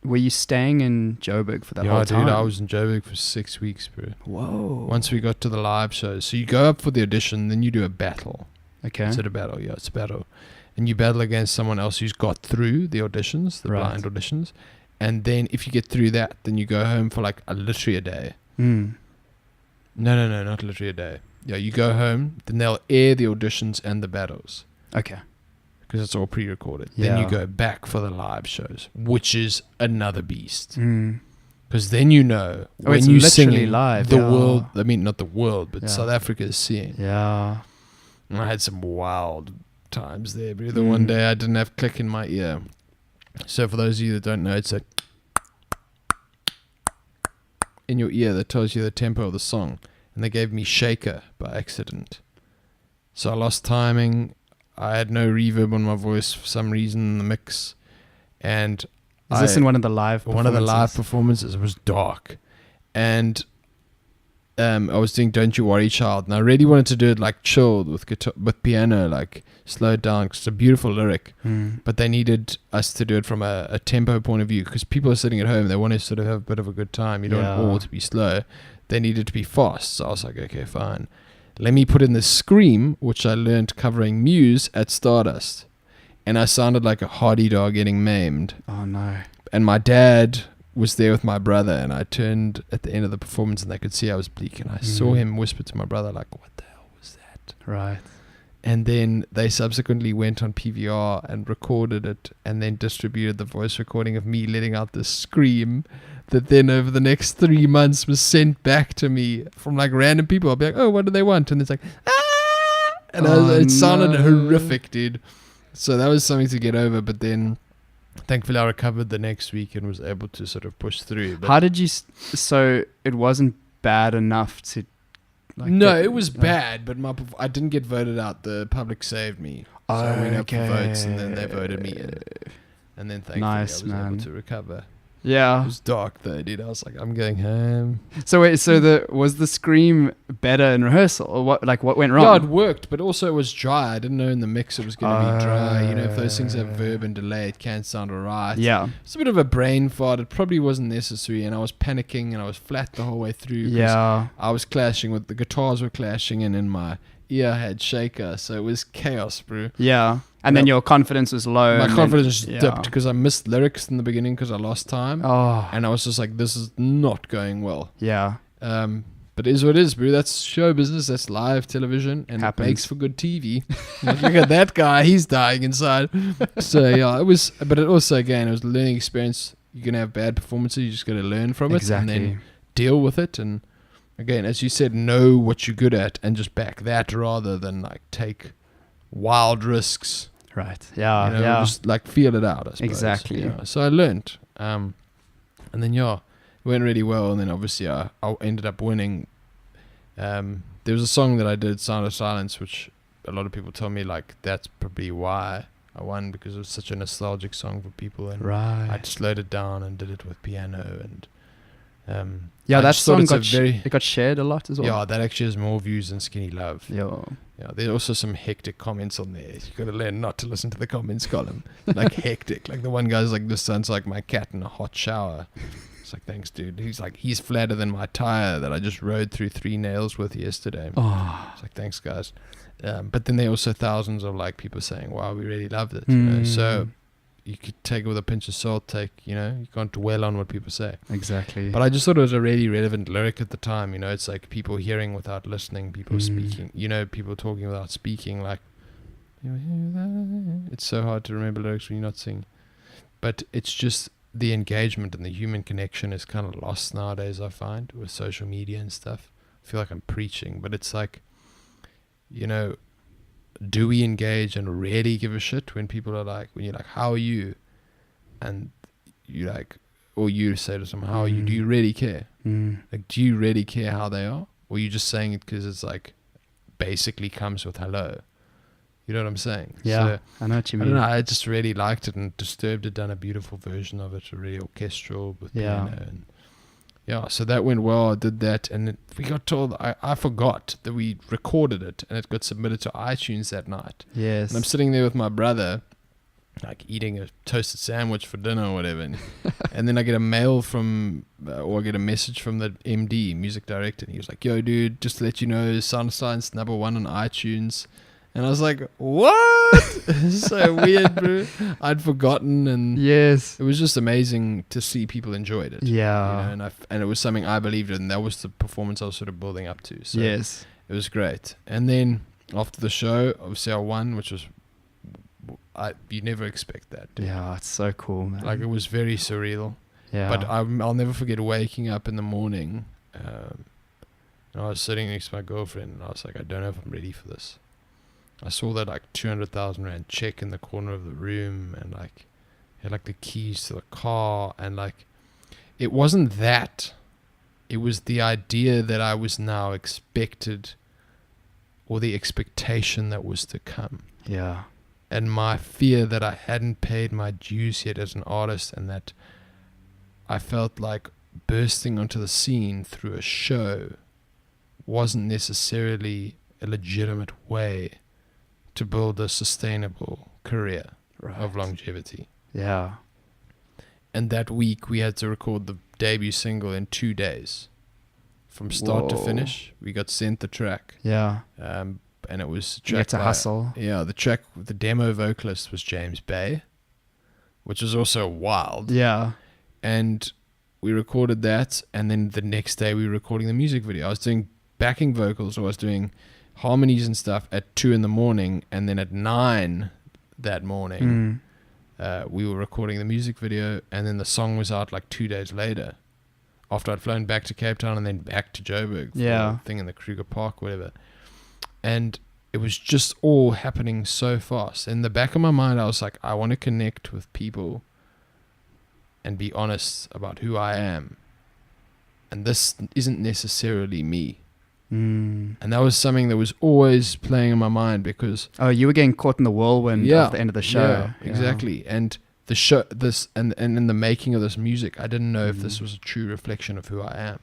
were you staying in Joburg for that whole time? Yeah, dude, I was in Joburg for 6 weeks, bro. Whoa. Once we got to the live shows. So you go up for the audition, then you do a battle. Okay. Is it a battle? Yeah, it's a battle. And you battle against someone else who's got through the auditions, the blind auditions. And then if you get through that, then you go home for like literally a day. No, not literally a day. Yeah, you go home, then they'll air the auditions and the battles. Okay. Because it's all pre-recorded. Yeah. Then you go back for the live shows, which is another beast. Because then you know when you sing live, the world, I mean, not the world, but South Africa is seeing. Yeah. And I had some wild times there. But the one day I didn't have click in my ear. So for those of you that don't know, it's a in your ear that tells you the tempo of the song. And they gave me Shaker by accident. So I lost timing. I had no reverb on my voice for some reason in the mix. And is this in one of the live performances? One of the live performances. It was dark. And I was doing Don't You Worry Child. And I really wanted to do it like chilled with guitar, with piano, like slowed down. Because it's a beautiful lyric. But they needed us to do it from a tempo point of view. Because people are sitting at home. They want to sort of have a bit of a good time. You don't want all to be slow. They needed to be fast. So I was like, okay, fine. Let me put in the scream, which I learned covering Muse at Stardust. And I sounded like a hardy dog getting maimed. Oh, no. And my dad was there with my brother, and I turned at the end of the performance, and they could see I was bleak. And I saw him whisper to my brother, like, what the hell was that? Right. And then they subsequently went on PVR and recorded it, and then distributed the voice recording of me letting out this scream that then over the next 3 months was sent back to me from like random people. I'll be like, oh, what do they want? And it's like, ah! And it sounded horrific, dude. So that was something to get over. But then thankfully I recovered the next week and was able to sort of push through. But how did you, so it wasn't bad enough to like... No, it was bad, but I didn't get voted out. The public saved me. So I went up for votes and then they voted me in. And then thankfully I was able to recover. Yeah. It was dark though, dude. I was like, I'm going home. So wait, was the scream better in rehearsal, or what? Like, what went wrong? Yeah, it worked, but also it was dry. I didn't know in the mix it was going to be dry. You know, if those things have verb and delay, it can sound alright. Yeah. It's a bit of a brain fart. It probably wasn't necessary, and I was panicking and I was flat the whole way through. Yeah. I was clashing with the guitars were clashing, and in my ear I had Shaker, so it was chaos, bro. Yeah. And then your confidence was low. My confidence dipped because I missed lyrics in the beginning because I lost time. Oh. And I was just like, this is not going well. Yeah. But it is what it is, bro. That's show business. That's live television. And it makes for good TV. Like, look at that guy. He's dying inside. So, yeah, it was. But it also, again, it was a learning experience. You're going to have bad performances. You just got to learn from it. And then deal with it. And, again, as you said, know what you're good at and just back that rather than, like, take wild risks. Right. Yeah. You know, just like feel it out, I suppose. Exactly. You know? So I learned. And then, it went really well. And then obviously I ended up winning. There was a song that I did, Sound of Silence, which a lot of people tell me like that's probably why I won, because it was such a nostalgic song for people. And I slowed it down and did it with piano. And that song got shared a lot as well. Yeah, that actually has more views than Skinny Love. Yeah. Yeah, there's also some hectic comments on there. You got to learn not to listen to the comments column. Like hectic. Like the one guy's like, this sounds like my cat in a hot shower. It's like, thanks, dude. He's like, he's flatter than my tire that I just rode through 3 nails with yesterday. Oh. It's like, thanks, guys. But then there are also thousands of like people saying, wow, we really loved it. You know? So you could take it with a pinch of salt. You can't dwell on what people say. Exactly. But I just thought it was a really relevant lyric at the time. You know, it's like people hearing without listening, people speaking, people talking without speaking. Like, you hear that? It's so hard to remember lyrics when you're not singing. But it's just the engagement and the human connection is kind of lost nowadays, I find, with social media and stuff. I feel like I'm preaching, but it's like, do we engage and really give a shit when people are like, when you're like, how are you? And you like, or you say to someone, how are you? Do you really care? Like, do you really care how they are? Or are you just saying it because it's like basically comes with hello? You know what I'm saying? Yeah, I know what you mean. I don't know, I just really liked it, and Disturbed had done a beautiful version of it, really orchestral with piano. And so that went well. I did that, and we got told, I forgot that we recorded it, and it got submitted to iTunes that night. Yes. And I'm sitting there with my brother, like eating a toasted sandwich for dinner or whatever, and then I get a mail from or I get a message from the MD, music director, and he was like, "Yo dude, just to let you know, Sound Science #1 on iTunes." And I was like, "What?" So weird, bro. I'd forgotten, and yes, it was just amazing to see people enjoyed it. Yeah, you know, and it was something I believed in, and that was the performance I was sort of building up to. So yes, it was great. And then after the show, obviously I won, which was you never expect that. Dude. Yeah, it's so cool, man. Like, it was very surreal. Yeah, but I'll never forget waking up in the morning. And I was sitting next to my girlfriend, and I was like, I don't know if I'm ready for this. I saw that like 200,000 rand check in the corner of the room, and like had like the keys to the car, and like it wasn't that. It was the idea that I was now expected, or the expectation that was to come. Yeah. And my fear that I hadn't paid my dues yet as an artist, and that I felt like bursting onto the scene through a show wasn't necessarily a legitimate way to build a sustainable career of longevity. Yeah. And that week we had to record the debut single in 2 days. From start to finish, we got sent the track. Yeah. And it was you had to hustle. Yeah, the demo vocalist was James Bay, which was also wild. Yeah. And we recorded that, and then the next day we were recording the music video. I was doing backing vocals, or I was doing harmonies and stuff at 2 a.m, and then at 9 that morning we were recording the music video, and then the song was out like 2 days later, after I'd flown back to Cape Town and then back to Joburg for the thing in the Kruger Park, whatever. And it was just all happening so fast. In the back of my mind, I was like, I want to connect with people and be honest about who I am. And this isn't necessarily me. And that was something that was always playing in my mind, because you were getting caught in the whirlwind at the end of the show. Yeah, exactly. And the show, and in the making of this music, I didn't know if this was a true reflection of who I am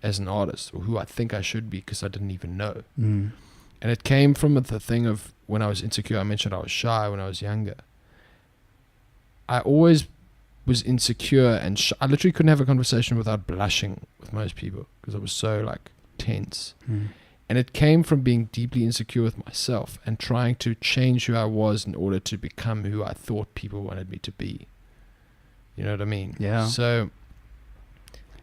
as an artist, or who I think I should be, because I didn't even know. And it came from the thing of when I was insecure. I mentioned I was shy when I was younger. I always was insecure, and I literally couldn't have a conversation without blushing with most people, because I was so like tense. And it came from being deeply insecure with myself and trying to change who I was in order to become who I thought people wanted me to be. You know what I mean? Yeah. So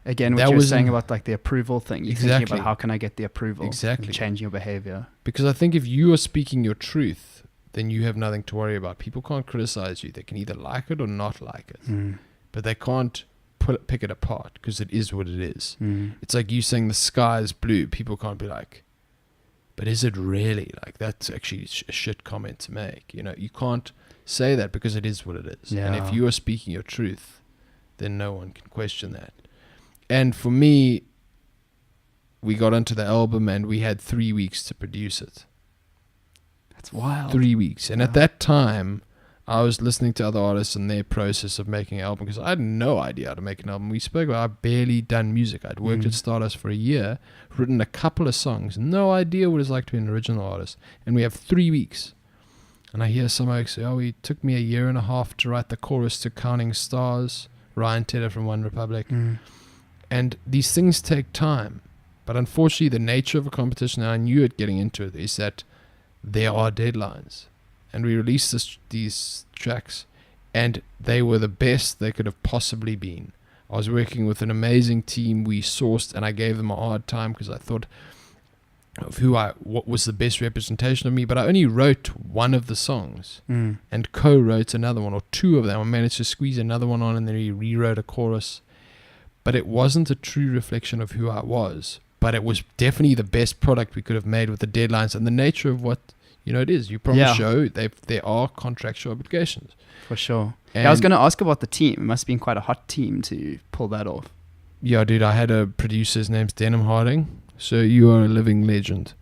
again, what you were saying about like the approval thing, you're thinking about how can I get the approval? Exactly. And changing your behavior. Because I think if you are speaking your truth, then you have nothing to worry about. People can't criticize you. They can either like it or not like it. But they can't pick it apart, because it is what it is. It's like you saying the sky is blue. People can't be like, but is it really? Like, that's actually a shit comment to make. You know, you can't say that, because it is what it is. Yeah. And if you are speaking your truth, then no one can question that. And for me, we got onto the album and we had 3 weeks to produce it. That's wild. 3 weeks. And at that time, I was listening to other artists and their process of making an album, because I had no idea how to make an album. We spoke about, I'd barely done music. I'd worked at Stardust for a year, written a couple of songs, no idea what it's like to be an original artist. And we have 3 weeks. And I hear somebody say, it took me 1.5 years to write the chorus to Counting Stars, Ryan Tedder from One Republic. And these things take time. But unfortunately, the nature of a competition, and I knew it getting into it, is that there are deadlines. And we released these tracks, and they were the best they could have possibly been. I was working with an amazing team. We sourced, and I gave them a hard time, because I thought of what was the best representation of me. But I only wrote one of the songs and co-wrote another one, or 2 of them. I managed to squeeze another one on, and then he rewrote a chorus. But it wasn't a true reflection of who I was. But it was definitely the best product we could have made with the deadlines and the nature of what, it is. You promise show, there are contractual obligations. For sure. I was going to ask about the team. It must have been quite a hot team to pull that off. Yeah, dude, I had a producer, his name's Denham Harding. So you are a living legend.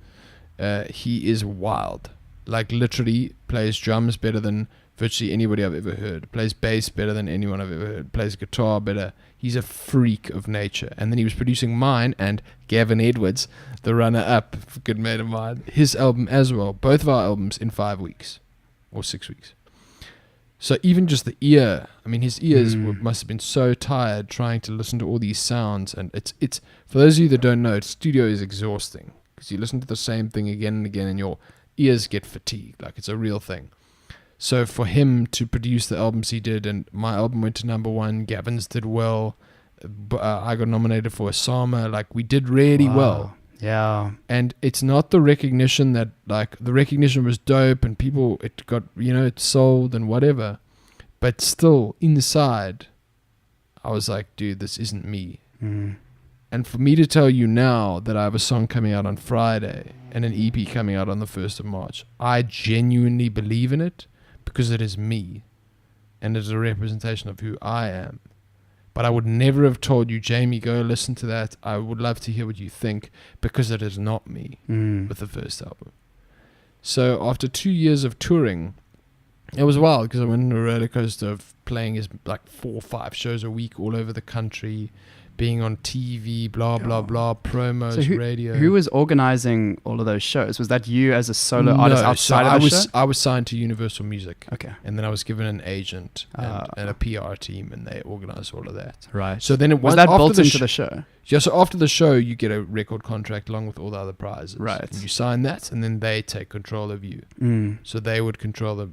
He is wild. like literally plays drums better than virtually anybody I've ever heard, plays bass better than anyone I've ever heard, plays guitar better. He's a freak of nature. And then he was producing mine and Gavin Edwards, the runner-up, good mate of mine, his album as well, both of our albums in 5 weeks or 6 weeks. So even just the ear, I mean, his ears must have been so tired trying to listen to all these sounds. And it's for those of you that don't know, studio is exhausting because you listen to the same thing again and again and your ears get fatigued. Like, it's a real thing. So for him to produce the albums he did, and my album went to #1, Gavin's did well, I got nominated for a Sama, like we did really well. Yeah. And it's not the recognition that, like, the recognition was dope and people, it got, it sold and whatever. But still, inside, I was like, dude, this isn't me. Mm. And for me to tell you now that I have a song coming out on Friday and an EP coming out on the 1st of March, I genuinely believe in it because it is me. And it's a representation of who I am. But I would never have told you, Jamie, go listen to that. I would love to hear what you think, because it is not me with the first album. So after 2 years of touring, it was wild because I went on a roller coaster of playing like 4 or 5 shows a week all over the country, being on TV, blah, blah, blah, promos, so radio. Who was organizing all of those shows? Was that you as a solo artist outside of the show? I was signed to Universal Music. Okay. And then I was given an agent and a PR team, and they organized all of that. Right. So then was that built into the show? Yeah, so after the show, you get a record contract along with all the other prizes. Right. And you sign that, and then they take control of you. So they would control the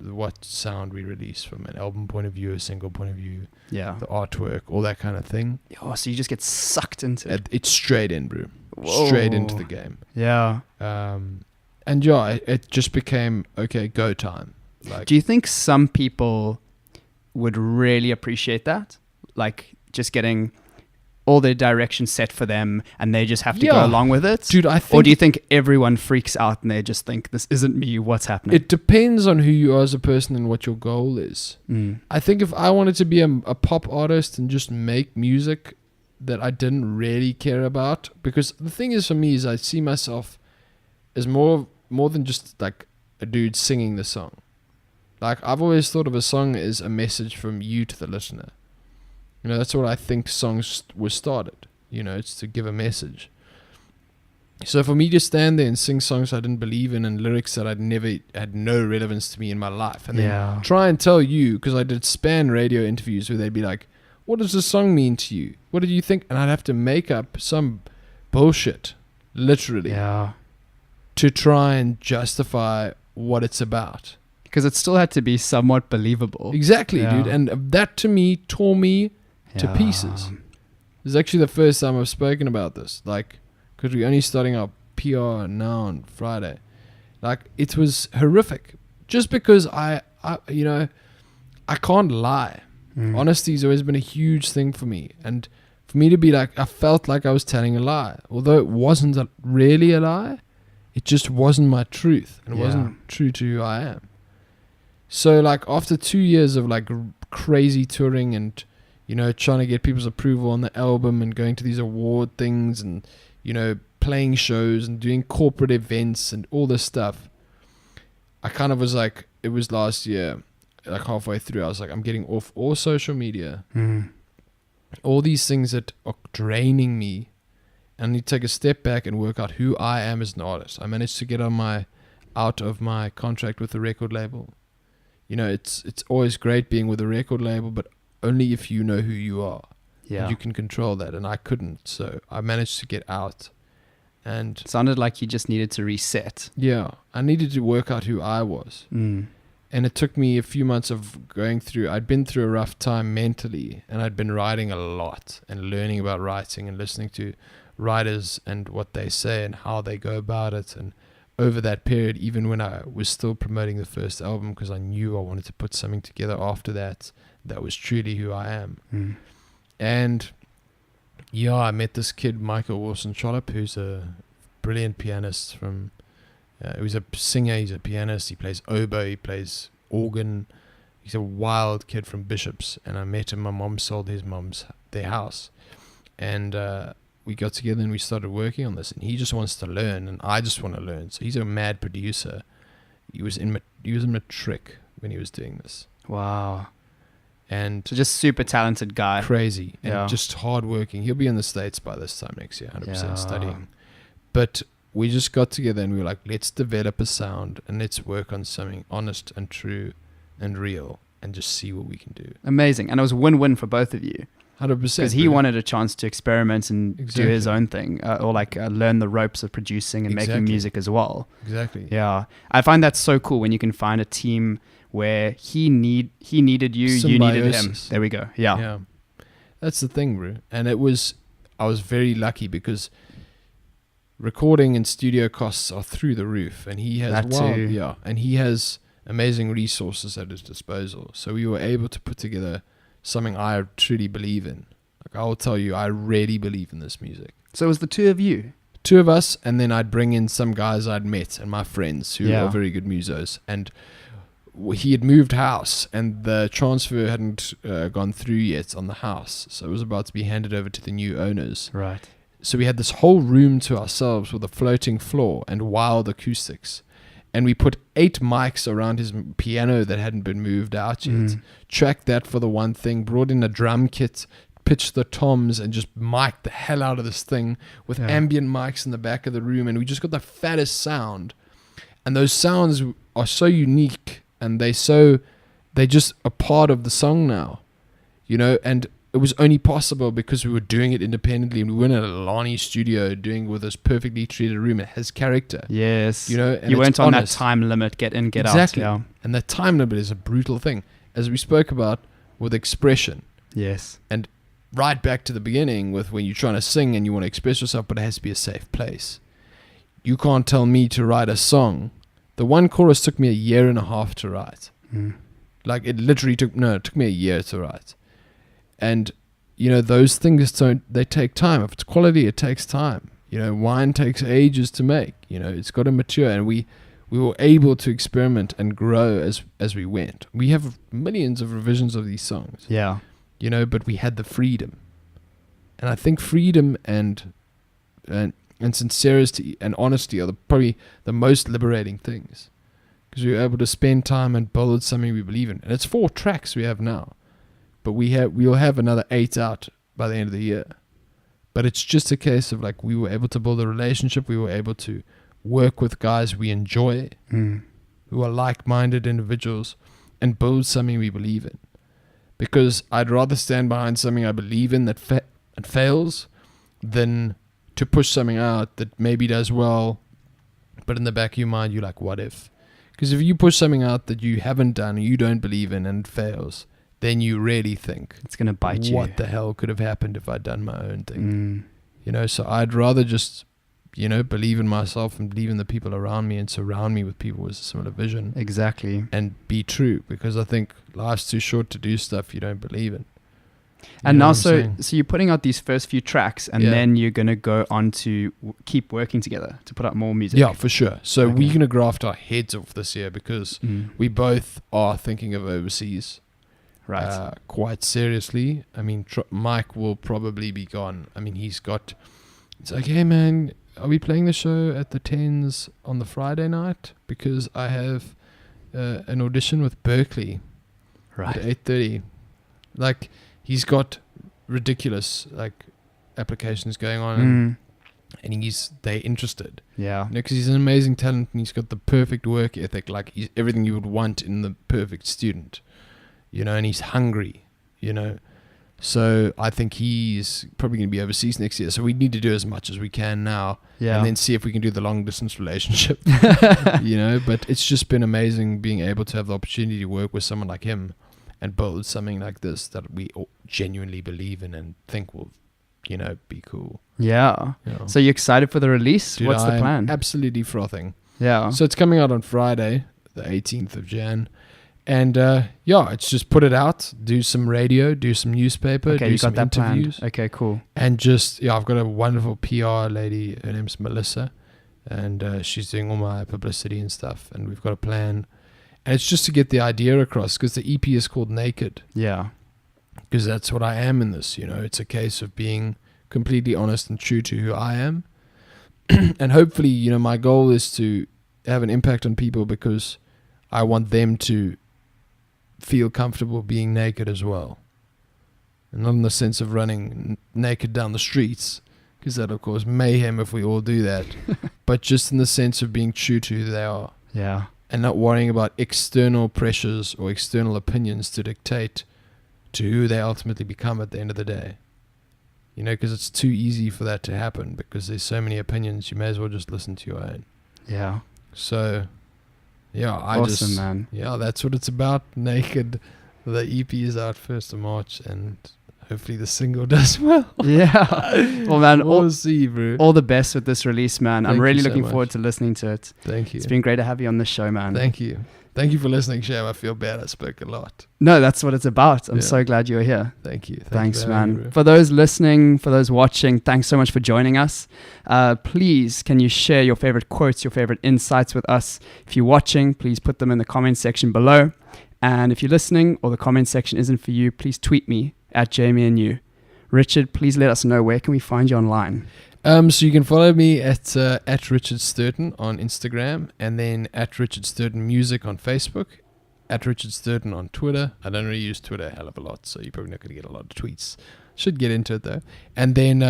what sound we release from an album point of view, a single point of view, the artwork, all that kind of thing. Oh, so you just get sucked into it. It's straight in, bro. Whoa. Straight into the game. Yeah. And yeah, it just became, okay, go time. Like, do you think some people would really appreciate that? Like, just getting all their direction set for them and they just have to go along with it? Dude, I think... Or do you think everyone freaks out and they just think, this isn't me, what's happening? It depends on who you are as a person and what your goal is. I think if I wanted to be a pop artist and just make music that I didn't really care about, because the thing is for me is I see myself as more than just like a dude singing the song. Like, I've always thought of a song as a message from you to the listener. That's what I think songs were started. It's to give a message. So for me to stand there and sing songs I didn't believe in and lyrics that I'd never had no relevance to me in my life, and then try and tell you, because I did span radio interviews where they'd be like, what does this song mean to you? What did you think? And I'd have to make up some bullshit, literally, to try and justify what it's about. Because it still had to be somewhat believable. Exactly, dude. And that to me tore me to pieces. This is actually the first time I've spoken about this. Like, because we're only starting our PR now on Friday. Like, it was horrific. Just because I can't lie. Honesty's always been a huge thing for me. And for me to be like, I felt like I was telling a lie. Although it wasn't really a lie, it just wasn't my truth. And it wasn't true to who I am. So, like, after 2 years of, like, crazy touring and, trying to get people's approval on the album and going to these award things and, playing shows and doing corporate events and all this stuff, I kind of was like, it was last year, like halfway through, I was like, I'm getting off all social media. All these things that are draining me. And I need to take a step back and work out who I am as an artist. I managed to get out of my contract with the record label. It's always great being with a record label, but only if you know who you are. Yeah. You can control that, and I couldn't. So I managed to get out. And it sounded like you just needed to reset. Yeah. I needed to work out who I was. And it took me a few months of going through. I'd been through a rough time mentally, and I'd been writing a lot and learning about writing and listening to writers and what they say and how they go about it. And over that period, even when I was still promoting the first album, because I knew I wanted to put something together after that was truly who I am. And I met this kid, Michael Wilson-Chollop, who's a brilliant pianist he's a singer, he's a pianist, he plays oboe, he plays organ. He's a wild kid from Bishops, and I met him. My mom sold their house, and we got together and we started working on this, and he just wants to learn and I just want to learn. So he's a mad producer, He was in matric when he was doing this. Wow. And so just super talented guy. Crazy. And just hardworking. He'll be in the States by this time next year, 100% studying. But we just got together and we were like, let's develop a sound and let's work on something honest and true and real and just see what we can do. Amazing. And it was a win-win for both of you. 100%. Because he wanted a chance to experiment and do his own thing, or like learn the ropes of producing and making music as well. Exactly. Yeah. I find that so cool when you can find a team where he needed you, you needed him. There we go. Yeah. That's the thing, bro. And I was very lucky because recording and studio costs are through the roof, and he has and he has amazing resources at his disposal. So we were able to put together something I truly believe in. Like, I will tell you, I really believe in this music. So it was the two of you? Two of us, and then I'd bring in some guys I'd met and my friends who are very good musos. And he had moved house, and the transfer hadn't gone through yet on the house. So it was about to be handed over to the new owners. Right. So we had this whole room to ourselves with a floating floor and wild acoustics. And we put 8 mics around his piano that hadn't been moved out yet. Tracked that for the one thing, brought in a drum kit, pitched the toms, and just mic'd the hell out of this thing with ambient mics in the back of the room. And we just got the fattest sound. And those sounds are so unique, and they're just a part of the song now, you know. And it was only possible because we were doing it independently, and we weren't at a Lani studio doing it with this perfectly treated room. It has character. Yes. You know, and you weren't on that time limit, get in, get out. Yeah. And that time limit is a brutal thing, as we spoke about with expression. Yes. And right back to the beginning with when you're trying to sing and you want to express yourself, but it has to be a safe place. You can't tell me to write a song. The one chorus took me 1.5 years to write. Like, it literally took me 1 year to write. And, you know, those things they take time. If it's quality, it takes time. You know, wine takes ages to make. You know, it's got to mature. And we were able to experiment and grow as we went. We have millions of revisions of these songs. Yeah. You know, but we had the freedom. And I think freedom and sincerity and honesty are probably the most liberating things. Because we were able to spend time and build something we believe in. And it's 4 tracks we have now. But we'll have another 8 out by the end of the year. But it's just a case of, like, we were able to build a relationship. We were able to work with guys we enjoy, who are like-minded individuals, and build something we believe in. Because I'd rather stand behind something I believe in that fails than to push something out that maybe does well, but in the back of your mind, you're like, what if? Because if you push something out that you haven't done or you don't believe in and it fails, then you really think it's going to bite you. What the hell could have happened if I'd done my own thing? You know, so I'd rather just, you know, believe in myself and believe in the people around me and surround me with people with a similar vision. Exactly. And be true, because I think life's too short to do stuff you don't believe in. And now, so you're putting out these first few tracks, and then you're going to go on to keep working together to put out more music. Yeah, for sure. So we're going to graft our heads off this year because we both are thinking of overseas. Right. Quite seriously. I mean, Mike will probably be gone. I mean, it's like, hey man, are we playing the show at the 10s on the Friday night? Because I have an audition with Berkeley at 8:30. Like, he's got ridiculous, like, applications going on and they're interested. Yeah. Because he's an amazing talent and he's got the perfect work ethic. Like, he's everything you would want in the perfect student. You know, and he's hungry, you know. So I think he's probably going to be overseas next year. So we need to do as much as we can now. Yeah. And then see if we can do the long distance relationship, you know. But it's just been amazing being able to have the opportunity to work with someone like him and build something like this that we genuinely believe in and think will, you know, be cool. Yeah. You know? So you're excited for the release? Dude, what's the plan? Absolutely frothing. Yeah. So it's coming out on Friday, the 18th of Jan. And it's just put it out, do some radio, do some newspaper, do some interviews. Planned. Okay, cool. And just, I've got a wonderful PR lady. Her name's Melissa. And she's doing all my publicity and stuff. And we've got a plan. And it's just to get the idea across, because the EP is called Naked. Yeah. Because that's what I am in this, you know. It's a case of being completely honest and true to who I am. And hopefully, you know, my goal is to have an impact on people because I want them to feel comfortable being naked as well. And not in the sense of running naked down the streets, because that'll cause mayhem if we all do that, but just in the sense of being true to who they are. Yeah. And not worrying about external pressures or external opinions to dictate to who they ultimately become at the end of the day. You know, because it's too easy for that to happen because there's so many opinions. You may as well just listen to your own. Yeah. So, yeah, Awesome, man. Yeah, that's what it's about. Naked. The EP is out 1st of March, and hopefully the single does well. Yeah. Well, man, we'll see, bro. All the best with this release, man. I'm really looking forward to listening to it. Thank you. It's been great to have you on the show, man. Thank you. Thank you for listening, Sham. I feel bad I spoke a lot. No, that's what it's about. I'm so glad you're here. Thank you. Thanks, man. For those listening, for those watching, thanks so much for joining us. Please, can you share your favorite quotes, your favorite insights with us? If you're watching, please put them in the comment section below. And if you're listening or the comment section isn't for you, please tweet me at Jamie and you. Richard, please let us know, where can we find you online? So you can follow me at Richard Stirton on Instagram, and then at Richard Stirton Music on Facebook, at Richard Stirton on Twitter. I don't really use Twitter a hell of a lot, so you're probably not going to get a lot of tweets. Should get into it though. And then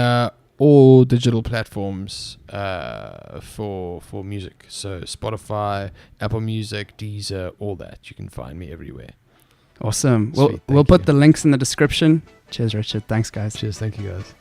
all digital platforms for music. So Spotify, Apple Music, Deezer, all that. You can find me everywhere. Awesome. We'll put the links in the description. Cheers, Richard. Thanks, guys. Cheers. Thank you, guys.